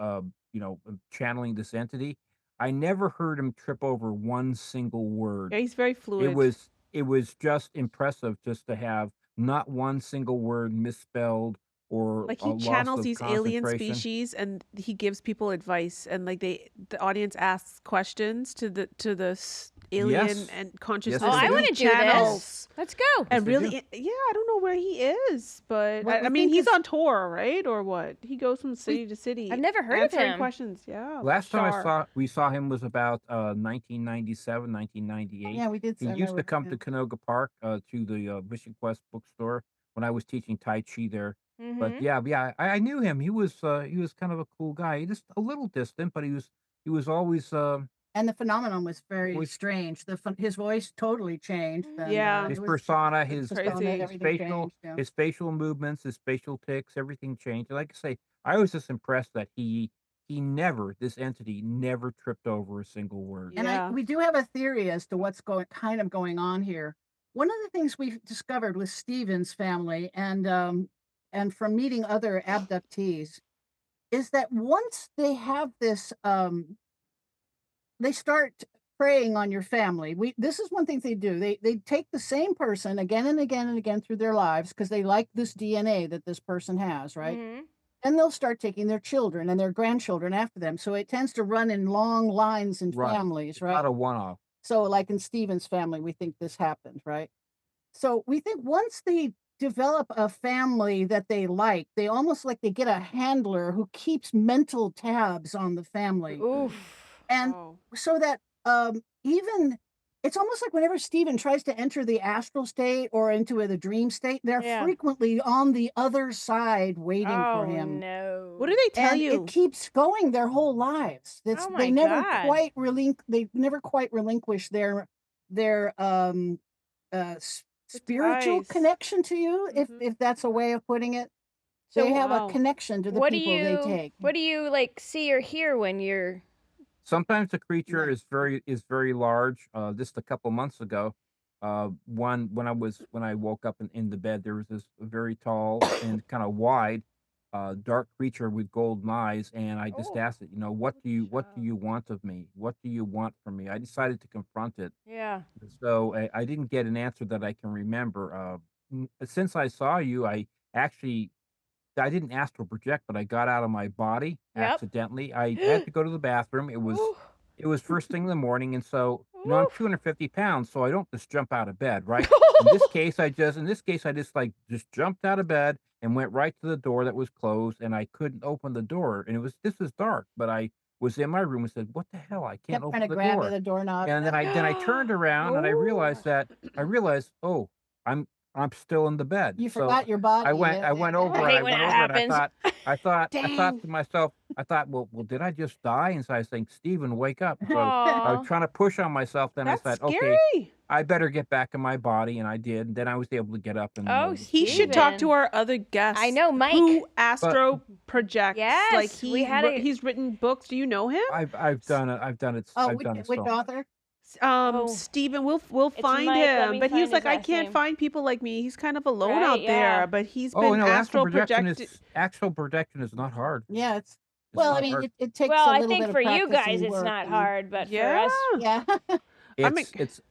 channeling this entity, I never heard him trip over one single word. Yeah, he's very It fluid. was it was just impressive just to have not one single word misspelled or Like a he loss channels of these alien concentration. species, and he gives people advice, and like the audience asks questions to the alien Yes. and Yes, consciousness, Oh, they I and do. want he to do this. channels. Let's go. Yes, And they do. really, yeah, I don't know where he is, but What I we mean, think he's is on tour, right? Or what? He goes from we city to city I've never heard of answering him. questions. Yeah, Last time Bashar. we saw him was about 1997, 1998. yeah, we did. He I used to remember. come Yeah. to Canoga Park to the Vision Quest bookstore when I was teaching Tai Chi there. But Mm-hmm. yeah, I knew him. He was kind of a cool guy. He just a little distant, but he was always And the phenomenon was very always strange. His voice totally changed, and Yeah, his it was persona, his it's persona, crazy. everything changed. Yeah. his facial movements, his facial tics, everything changed. And like I say, I was just impressed that this entity never tripped over a single word. And Yeah. we do have a theory as to what's going on here. One of the things we've discovered with Stephen's family and from meeting other abductees is that once they have this they start preying on your family. This is one thing they do. They take the same person again and again and again through their lives because they like this DNA that this person has, right? Mm-hmm. And they'll start taking their children and their grandchildren after them. So it tends to run in long lines in Right. families, It's right? not a one-off. So like in Stephen's family, we think this happened, right? So we think once they develop a family that they like, they almost like they get a handler who keeps mental tabs on the family. Oof. And Oh. so that even it's almost like whenever Stephen tries to enter the astral state or into the dream state, they're Yeah. frequently on the other side waiting for Oh him. no. What do they tell And you? it keeps going their whole lives. Oh my They never God. quite relinquish their The spiritual ties. connection to you, Mhm. if that's a way of putting it. So They have a Wow. connection to the what do people they take. you like see or hear when you're Sometimes the creature Yeah. is very large. Just a couple months ago, when I woke up in the bed, there was this very tall and kind of wide, dark creature with golden eyes, and I just Oh, asked it, what do you want of me? What do you want from me? I decided to confront it. yeah. So I didn't get an answer that I can remember. Since I saw you, I didn't astral project, but I got out of my body Yep. accidentally. I had to go to the bathroom. Ooh. It was first thing in the morning, and so I'm Oof. 250 pounds, so I don't just jump out of bed, right? In this case, I just like just jumped out of bed and went right to the door that was closed, and I couldn't open the door, and this was dark, but I was in my room and said, "What the hell? I can't Kept trying open to the grab door." the doorknob. And then I turned around and Oh. I realized, oh, I'm I'm still in the bed. You So forgot your body. I went over I and hate I when went it over and happens. I thought Dang. to myself, well, did I just die? And so I was saying, Stephen, wake up. So I was Aw. trying to push on myself. Then I That's said, okay, scary. I better get back in my body, and I did. And then I was able to get up and Oh, He should talk to Steven. our other guests. I know Mike. Who astro projects. Like Yes, we had a he's written books. Do you know him? I've done it. I've done it. Oh, I've done it. which So author? Oh. Stephen, we'll It's find Mike. Let him. me But find he's his like, I last can't name. find people like me. He's kind of alone Right, out yeah. there. But he's oh been no, astral projected. astral projection is not hard. Yeah, It's well, I not mean, hard. it takes Well, a I little think bit of for you practice guys and it's work. not hard, but for Yeah. us, Yeah. I'm It's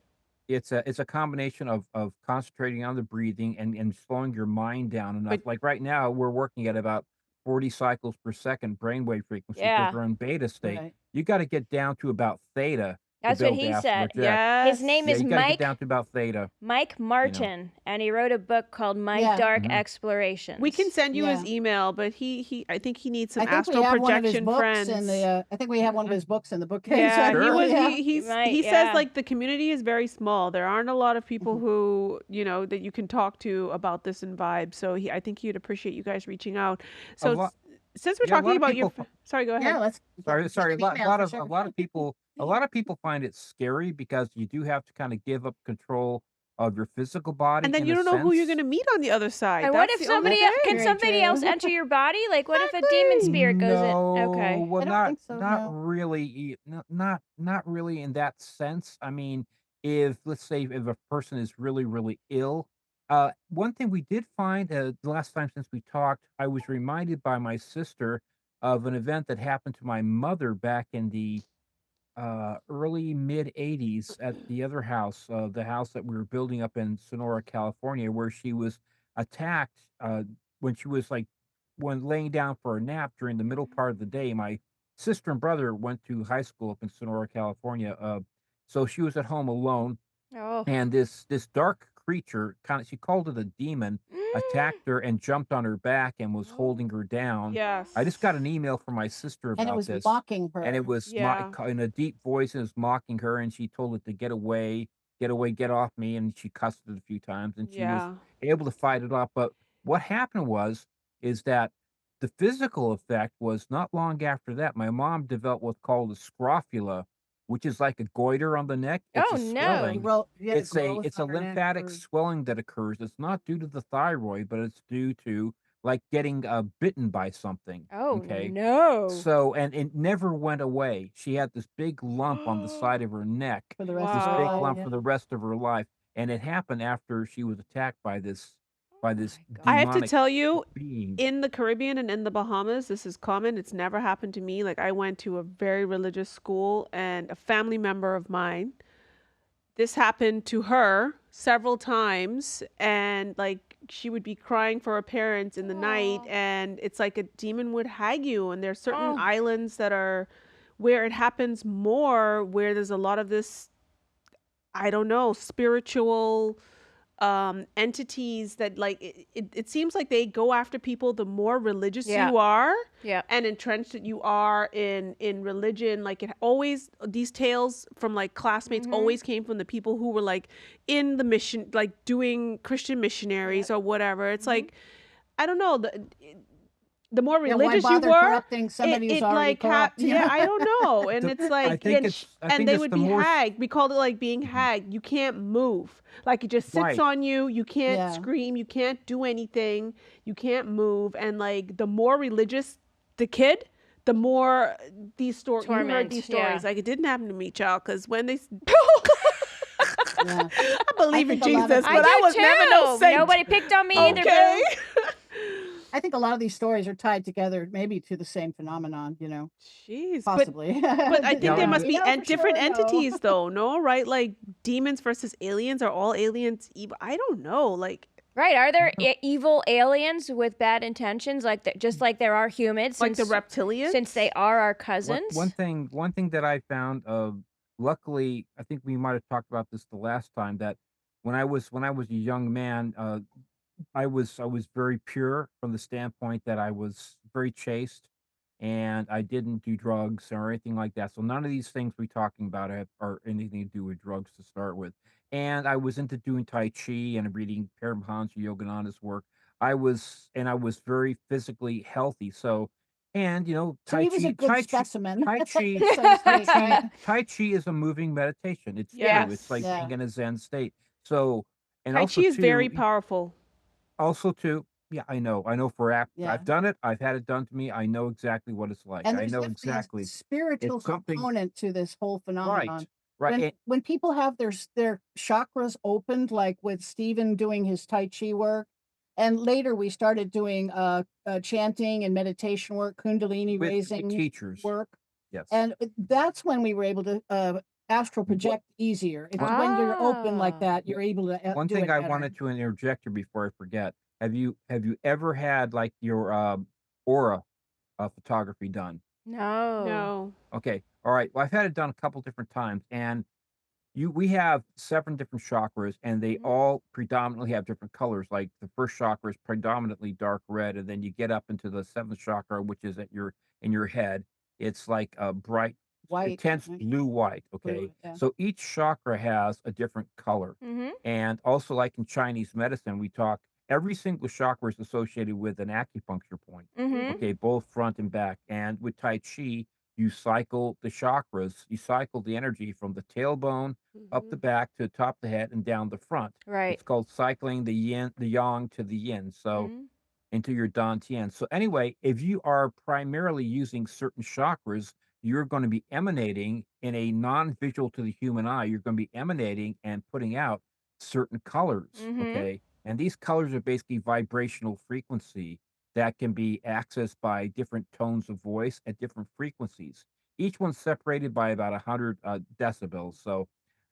it's a combination of concentrating on the breathing and slowing your mind down enough. But Like right now, we're working at about 40 cycles per second brainwave frequency because Yeah, we're in beta state. Right. You got to get down to about theta to that's be what able to he astral said. project. His name Yeah, is you got to get Mike down to about theta. Mike You know. Martin, and he wrote a book called My Yeah. Dark hmm we can Explorations. send you his Yeah. email, but he I think he needs some I think we astral have one of his projection books in friends. the. I think we have one of hmm his books in the bookcase. Yeah, he Sure. was Actually, yeah. You might, he says yeah. like the community is very small. There aren't a lot of people Mhm. who, that you can talk to about this and vibe. So I think he'd appreciate you guys reaching out. A So lot. since we're Yeah, a talking lot of about your people. sorry, go ahead. Yeah. Let's Sorry. get A an lot, email lot for of sure. a lot of people find it scary because you do have to kind of give up control of your physical body And then in you a don't know who you're going sense. to meet on the other side. And what That's if the only somebody can thing. Very somebody else true. enter your body? Like what if a demon Exactly. spirit goes in? No, Okay. well, I don't think so. not No. really. Not really in that sense. I mean, if let's say if a person is really really ill, one thing we did find the last time since we talked, I was reminded by my sister of an event that happened to my mother back in the early mid 80s at the other house, the house that we were building up in Sonora, California, where she was attacked when she was like when laying down for a nap during the middle part of the day. My sister and brother went to high school up in Sonora, California. So she was at home alone, Oh. and this dark creature, kind of, she called it a demon, attacked her and jumped on her back and was holding her down. I just got Yes. an email from my sister And it about was this, mocking and it her. was Yeah. in a deep voice, and it was mocking her, and she told it to get away, get off me, and she cussed it a few times, and she was Yeah. able to fight it off. But what happened is that the physical effect was not long after that. My mom developed what's called a scrofula, which is like a goiter on the neck. It's Oh a Yeah. no. swelling. Yeah. Growth It's a on her neck. lymphatic Or swelling that occurs. It's not due to the thyroid, but it's due to like getting bitten by something. Oh Okay. no. So, and it never went away. She had this big lump on the side of her neck, for the rest of this her big life. lump Wow. Yeah. for the rest of her life, and it happened after she was attacked by Oh this my god. I have to demonic tell you, being. in the Caribbean and in the Bahamas, this is common. It's never happened to me. Like I went to a very religious school and a family member of mine, this happened to her several times, and like she would be crying for her parents in the night, Oh. and it's like a demon would hag you. And there's certain Oh. islands that are where it happens more, where there's a lot of this, I don't know, spiritual entities that like it seems like they go after people the more religious Yeah. you are Yeah. and entrenched that you are in religion. Like it always, these tales from like classmates Mhm. always came from the people who were like in the mission, like doing Christian missionaries or whatever. It's like, I don't know, the more Yeah. Why religious you bother were, corrupting somebody who's it already like corrupt? yeah, I don't know. And it's I like, think I and think they it's would the be more hagged. We called it like being Mhm. hagged. You can't move. Like it just sits Right. on you. You can't Yeah. scream. You can't do anything. You can't move. And like the more religious the kid, the more these stories, you heard Torment. these Yeah. stories. Like it didn't happen to me, child, because when they Yeah. I believe in think a lot of- Jesus, I but I do was never no too. saint. Nobody picked on me either, Okay. boo. I think a lot of these stories are tied together, maybe to the same phenomenon. Jeez, Possibly. but I think Yeah, there and must We be know for different sure, no. entities though, no? Right? Like demons versus aliens. Are all aliens evil? I don't know. Like Right? Are there evil aliens with bad intentions, like just like there are humans, the since reptilians? they are our One cousins? one thing that I found, luckily, I think we might have talked about this the last time, that when I was a young man, I was very pure from the standpoint that I was very chaste, and I didn't do drugs or anything like that. So none of these things we're talking about are anything to do with drugs to start with. And I was into doing Tai Chi and reading Paramahansa Yogananda's work. I was very physically healthy. So, and So he was a good Tai Chi, specimen, Tai Chi, so to speak, Chi, right? Tai Chi is a moving meditation. It's true. It's Yes. like Yeah. being in a Zen state. So, and Tai Chi also is very too, powerful. yeah, I know for act. Yeah. I've done it. I've had it done to me. I know exactly what it's like. And I there's know definitely a exactly. spiritual It's something component to this whole right, phenomenon. right. And, When people have their chakras opened, like with Stephen doing his Tai Chi work, and later we started doing chanting and meditation work, Kundalini with raising teachers, work, yes. and that's when we were able to astral project easier. It's when you're open like Ah. that, you're able to One do thing it I better. wanted to interject here before I forget. Have you ever had like your aura photography done? No. No. Okay. All right. Well, I've had it done a couple different times, and we have 7 different chakras, and they Mhm. all predominantly have different colors. Like the first chakra is predominantly dark red, and then you get up into the 7th chakra, which is at your in your head. It's like a bright, White, intense right? blue white. Okay, Blue, yeah. so each chakra has a different color, Mhm. and also like in Chinese medicine, we talk every single chakra is associated with an acupuncture point. Mhm. Okay, both front and back. And with Tai Chi, you cycle the chakras, you cycle the energy from the tailbone up the Mhm. back to the top of the head and down the front. Right. It's called cycling the yin, the yang to the yin. So Mhm. into your dantian. So anyway, if you are primarily using certain chakras, you're going to be emanating in a non-visual to the human eye. You're going to be emanating and putting out certain colors. Mhm. Okay, and these colors are basically vibrational frequency that can be accessed by different tones of voice at different frequencies. Each one's separated by about 100 decibels.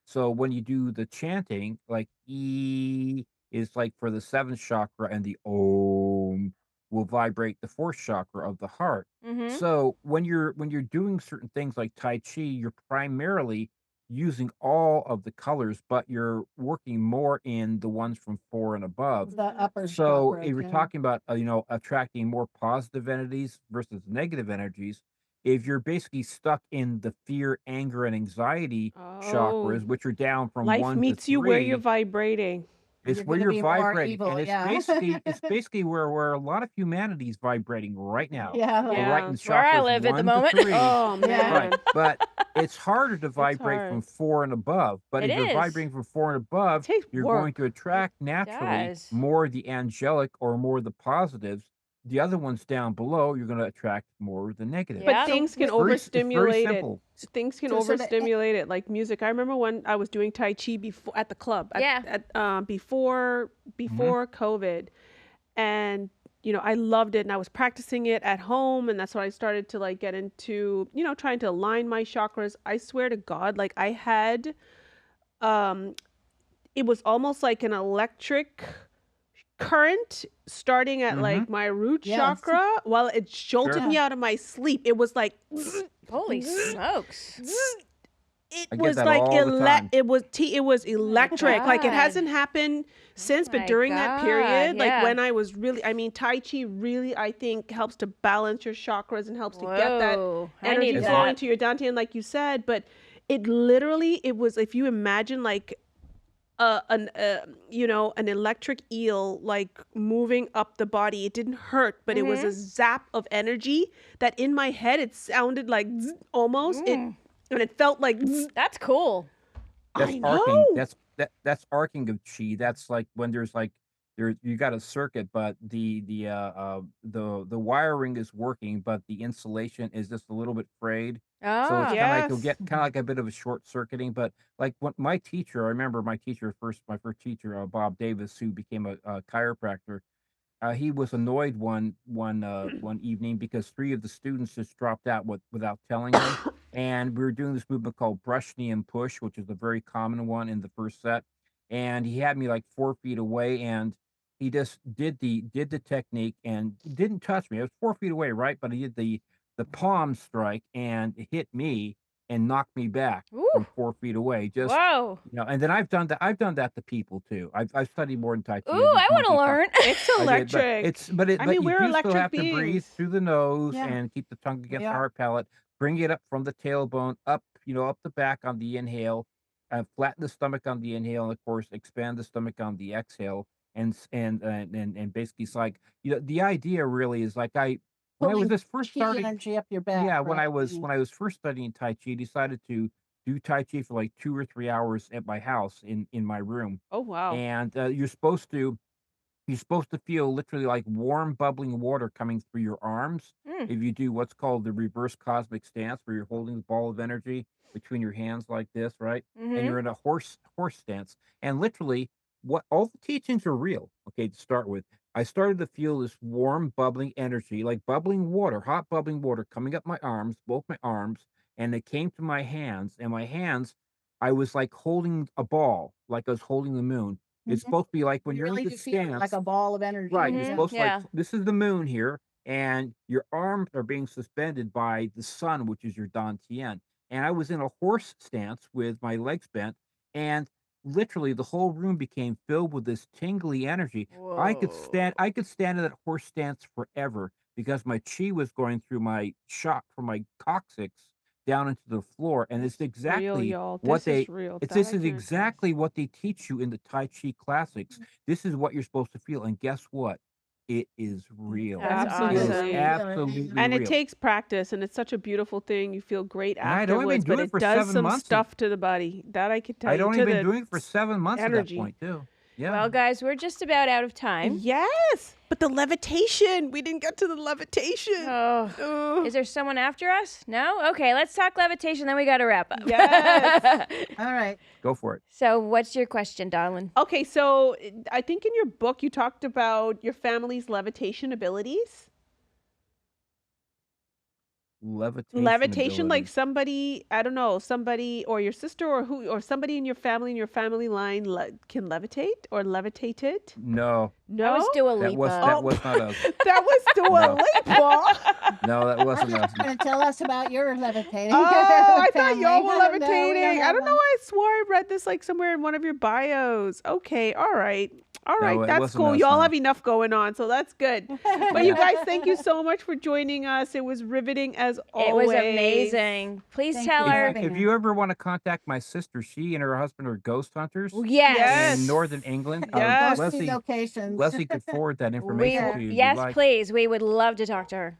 So when you do the chanting, like E is like for the 7th chakra, and the Om will vibrate the 4th chakra of the heart. Mhm. So when you're doing certain things like Tai Chi, you're primarily using all of the colors, but you're working more in the ones from 4 and above. The Mhm. upper So chakras, if we're yeah. talking about, attracting more positive entities versus negative energies, if you're basically stuck in the fear, anger, and anxiety Oh, chakras, which are down from life 1 to meets you where you're 3, vibrating. it's You're where gonna you're be more vibrating, evil, and it's yeah. basically it's basically where a lot of humanity is vibrating right now. Yeah, We're like right in Yeah. It's where I chakras live at the 1 to moment. 3, Oh yeah. right, man, but it's harder to it's vibrate from hard. 4 and above, but It if you're is. vibrating from 4 and It above, takes you're going to work. attract It naturally does. more of the angelic or more of the positives. The other ones down below, you're gonna attract more of the negative. But Yep. So things can with It's very overstimulate it. simple. Things can so the overstimulate it, like music. I remember when I was doing Tai Chi before at the club Yeah. Mhm. before COVID, and I loved it, and I was practicing it at home, and that's when I started to like get into trying to align my chakras. I swear to God, like I had um, it was almost like an electric current starting at Mhm. like my root yes, chakra while it jolted Sure. me yeah. out of my sleep. It was like Holy smokes. it I get was that like all the time. it was My electric. Like it God. hasn't happened since, but My during that God. period, like Yeah. when I was really, I mean, Tai Chi really, I think, helps to balance your chakras and helps to get that Whoa. I energy needed As long flowing that. to your dantian, like you said. But it literally, it was, if you imagine like an electric eel like moving up the body. It didn't hurt, but it was Mhm. a zap of energy that in my head it sounded like almost it, Mm. and it felt like That's cool. That's I arcing. know. That's arcing of chi. That's like when there's like there you got a circuit, but the wiring is working, but the insulation is just a little bit frayed. So it's Ah. kind of like you'll Yes. get kind of like a bit of a short circuiting. But like what my teacher, I remember my first teacher, Bob Davis, who became a chiropractor. He was annoyed one evening because 3 of the students just dropped out without telling him, and we were doing this movement called brush, knee, and push, which is a very common one in the first set, and he had me, like, 4 feet away, and he just did the technique and he didn't touch me. I was 4 feet away, right? But he did the palm strike and hit me and knocked me back Ooh. from 4 feet away, just Whoa. and then I've done that to people too. I've studied more than Tai Ooh, Chi. I did I want to Monty Python. learn. It's I did, but it's electric. but it I but mean, you we're do still electric have to breathe beings. through the nose Yeah, and keep the tongue we against the are. hard palate. Bring it up from the tailbone up, up the back on the inhale, flatten the stomach on the inhale, and of course expand the stomach on the exhale. And basically, it's like the idea really is like when I was Pulling just first chi starting. energy up your back, Yeah, right? when I was first studying Tai Chi, decided to do Tai Chi for like 2 or 3 hours at my house in my room, Oh wow. and you're supposed to feel literally like warm, bubbling water coming through your arms Mm. if you do what's called the reverse cosmic stance, where you're holding the ball of energy between your hands like this, right? And Mhm. you're in a horse stance. And literally, what all the teachings are real. Okay, to start with, I started to feel this warm, bubbling energy, like bubbling water, hot bubbling water, coming up my arms, both my arms, and it came to my hands, and my hands, I was like holding a ball, like I was holding the moon. It's Mhm. supposed to be like when You you're in really the do feel it like stance, a ball of energy. right? You're Mm-hmm. Yeah. supposed to like, Yeah. this is the moon here, and your arms are being suspended by the sun, which is your dantian. And I was in a horse stance with my legs bent, and literally the whole room became filled with this tingly energy. Whoa. I could stand in that horse stance forever because my chi was going through my shot from my coccyx down into the floor, and it's Real, exactly y'all. what This they is real. it's That this I is can attest. exactly what they teach you in the Tai Chi classics. This is what you're supposed to feel, and guess what? It is real. That's It is awesome. Absolutely. absolutely And it real. takes practice, and it's such a beautiful thing. You feel great And I'd only been afterwards, but doing it it for does 7 some months, and stuff to the body. That I could tell I'd you, only to been the doing it for 7 months at that energy. point too. Yeah. Well, guys, we're just about out of time. Yes, but the levitation. We didn't get to the levitation. Oh, Ugh. is there someone after us? No? Okay, let's talk levitation, then we got to wrap up. Yes. All right. Go for it. So, what's your question, darling? Okay, so I think in your book you talked about your family's levitation abilities. Levitation, like Abilities. somebody, I don't know, somebody or your sister or who or somebody in your family line can levitate or levitated. No, No, I was Dua that was Lipa. that was not us. that was Dua No. Lipa. No, that wasn't us. You're going to tell us about your levitating. Oh, I thought family. y'all were No, we don't levitating. I have don't know. one. I swore I read this like somewhere in one of your bios. Okay, all right. All right, No, it that's wasn't cool. us, Y'all no. have enough going on, so that's good. But you guys, thank you so much for joining us. It was riveting as It always. was amazing. Please Thank tell you. her. Having If you ever want to contact my sister, she and her husband are ghost hunters Yes. Yes. in northern England. Yes. Go see Leslie locations. could forward that We, information to you if you'd yes, like. please. We would love to talk to her.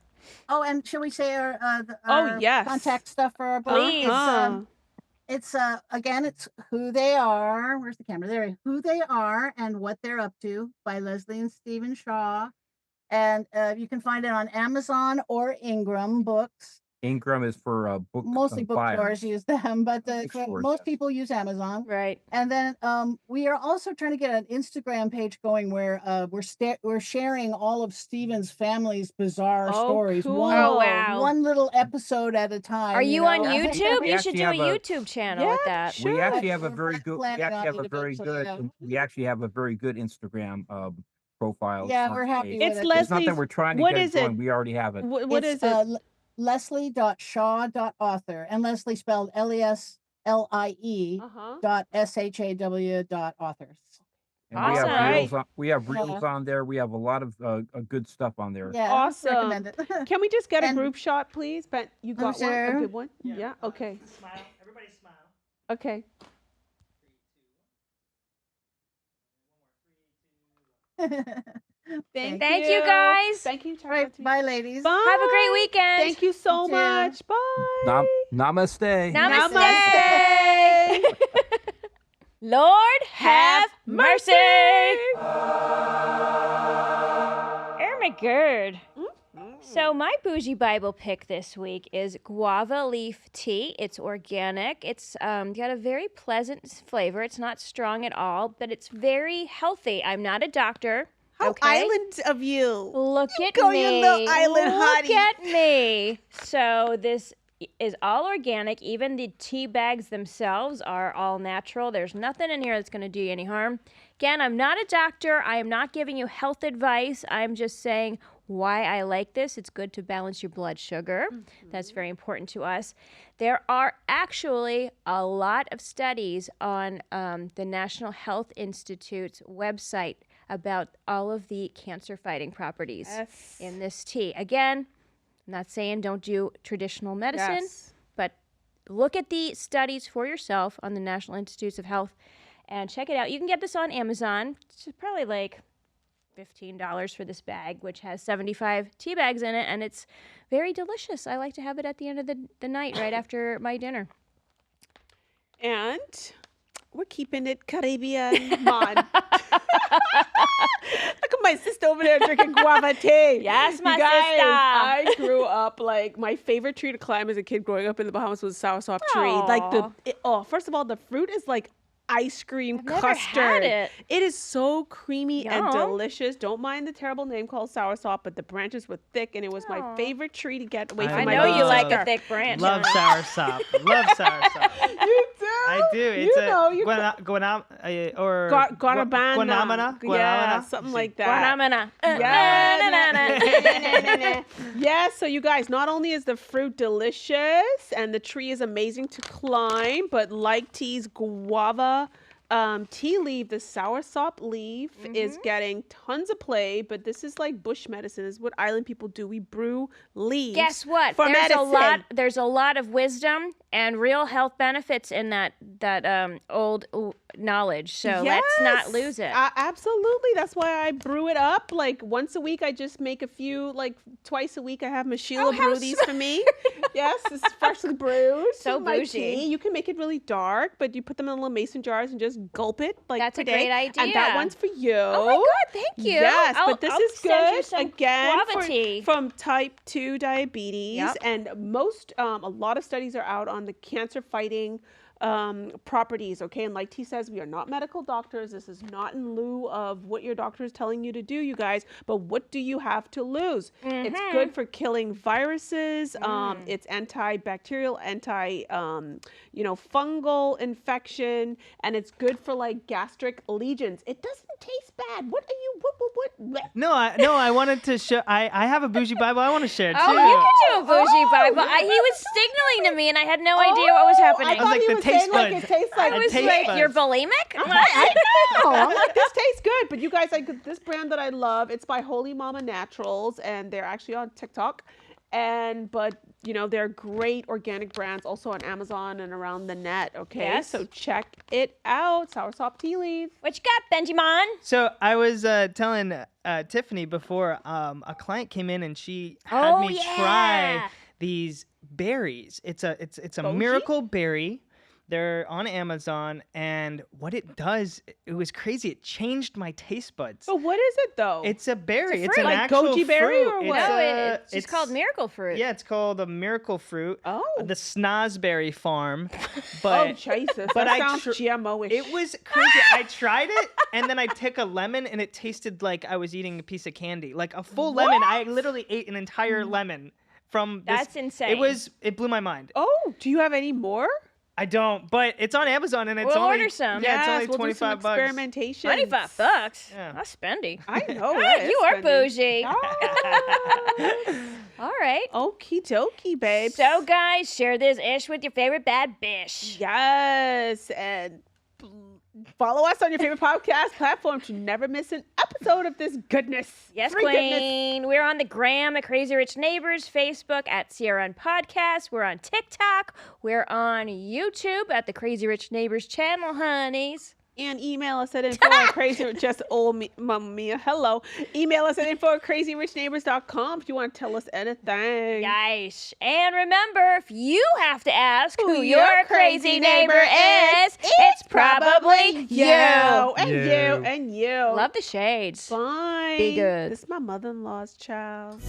Oh, and shall we say our, Oh, yes. contact stuff for our book? Please. It's again, it's Who They Are. Where's the camera? There. Who They Are and What They're Up To by Leslie and Stephen Shaw. And you can find it on Amazon or Ingram Books. Ingram is for Mostly buyers. bookstores use them, but Bookstores, most yes. people use Amazon. Right. And then we are also trying to get an Instagram page going where we're sharing all of Stephen's family's bizarre Oh, stories. cool. Oh, wow. One little episode at a time. Are you on know? YouTube? We You should actually do a have a- YouTube channel with Yeah, that. sure. We actually have a We're very good. We planning actually on have a it very eventually, good. yeah. We actually have a very good Instagram profile. Yeah, on we're the happy page. with It's it. It's not Leslie's. that we're trying to What get is it going. it? We already have it. What It's, is it? Leslie.shaw.author and Leslie spelled LESLIE Uh-huh. .SHAW.authors. And we have Awesome. reels on. We have Yeah. reels on there. We have a lot of good stuff on there. Yeah, Awesome. recommend it. Can we just get a And- group shot, please? Ben, you got one? A sure. good one? Yeah. Okay. Smile. Everybody smile. Okay. Thank Thank you, guys. Thank you. All right, bye, ladies. Bye. Have a great weekend. Thank you so You too. much. Bye. Namaste. Namaste. Lord have mercy. Ermagerd. So my Bougie Bible pick this week is guava leaf tea. It's organic. It's got a very pleasant flavor. It's not strong at all, but it's very healthy. I'm not a doctor. How okay? island of you. Look at go, me. you little island Look hottie. at me. So this is all organic. Even the tea bags themselves are all natural. There's nothing in here that's going to do you any harm. Again, I'm not a doctor. I am not giving you health advice. I'm just saying why I like this. It's good to balance your blood sugar. That's very important to us. There are actually a lot of studies on the National Health Institute's website about all of the cancer-fighting properties Yes. in this tea. Again, I'm not saying don't do traditional medicine, Yes. but look at the studies for yourself on the National Institutes of Health and check it out. You can get this on Amazon. It's probably like $15 for this bag, which has 75 tea bags in it, and it's very delicious. I like to have it at the end of the night, right after my dinner. And we're keeping it Caribbean mod. Look at my sister over there drinking guava tea. Yes, my You guys, sister. I grew up like my favorite tree to climb as a kid growing up in the Bahamas was a soursop tree. Like Aw. first of all, the fruit is like ice cream I've never custard. had it. It is so creamy and Yum. delicious. Don't mind the terrible name called soursop, but the branches were thick, and it was my Aw. favorite tree to get away I from I my know baby you like sister. a thick branch. Love huh? soursop. Love soursop. You do? I do. It's You a know, you or Guanabana. Guanabana. Yeah, something like that. Guanamana. Yeah. Na-na-na. Yes, so you guys, not only is the fruit delicious and the tree is amazing to climb, but like T's guava tea leaf, the soursop leaf is getting tons of play, but this is like bush medicine. This is what island people do. We brew leaves. Guess what? For There's medicine. there's a lot of wisdom and real health benefits in that old knowledge. So let's not lose it. Absolutely. That's why I brew it up. Like once a week, I just make a few, like twice a week, I have Miss Sheila brew these for me. Yes, it's freshly brewed. So my bougie. tea. You can make it really dark, but you put them in little mason jars and just gulp it. Like That's a per great day. And that idea. one's for you. Oh my God, thank you. Yes, I'll- but this I'll is send you good some again guava tea. from type 2 diabetes. Yep. And a lot of studies are out on the cancer fighting properties. Okay. And like T says, we are not medical doctors. This is not in lieu of what your doctor is telling you to do, you guys. But what do you have to lose? It's good for killing viruses. It's antibacterial, fungal infection, and it's good for like gastric lesions. It doesn't taste bad. What are you? What? No, I wanted to show. I have a Bougie Bible. I want to share too. Oh, you can do a bougie Bible. He was signaling to me, and I had no idea what was happening. I was thought like, he the was taste saying like buds. it tastes like I was taste like, buds. you're bulimic? I know. I'm like, this tastes good. But you guys, like this brand that I love, it's by Holy Mama Naturals, and they're actually on TikTok. But they're great organic brands also on Amazon and around the net. Okay, Yes. so check it out. Soursop tea leaf. What you got, Benjamin? So I was telling Tiffany before, a client came in and she had me try these berries. It's a Bougie? miracle berry. They're on Amazon, and what it does, it was crazy. It changed my taste buds. But what is it though? It's a berry. It's a It's fruit. an Like actual goji berry fruit. or It's what? No, a- it's just called miracle fruit. Yeah, it's called a miracle fruit. Oh. The Snozberry Farm. Oh But Jesus! but That I sounds tr- GMO-ish. it was crazy. I tried it, and then I took a lemon, and it tasted like I was eating a piece of candy, like a full lemon. I literally ate an entire lemon from. This. That's insane. It blew my mind. Oh, do you have any more? I don't, but it's on Amazon, and it's We'll only order some. Yeah, it's only we'll do some 25 bucks. experimentation. $25. Yeah. That's spendy. I know. Ah, it is you are spendy. bougie. Ah. All right. Okie dokie, babe. So, guys, share this ish with your favorite bad bish. Yes, and follow us on your favorite podcast platform to never miss an episode of this goodness. Yes, Free goodness. Queen. We're on the gram at Crazy Rich Neighbors, Facebook at Sierra and Podcast. We're on TikTok. We're on YouTube at the Crazy Rich Neighbors channel, honeys. And email us at info at crazy just old me, Mamma Mia. Hello. Email us at info at crazyrichneighbors.com if you want to tell us anything. Yes. And remember, if you have to ask who your your crazy neighbor is, it's probably you. And You. you. And you. Love the shades. Fine. Be good. This is my mother-in-law's child.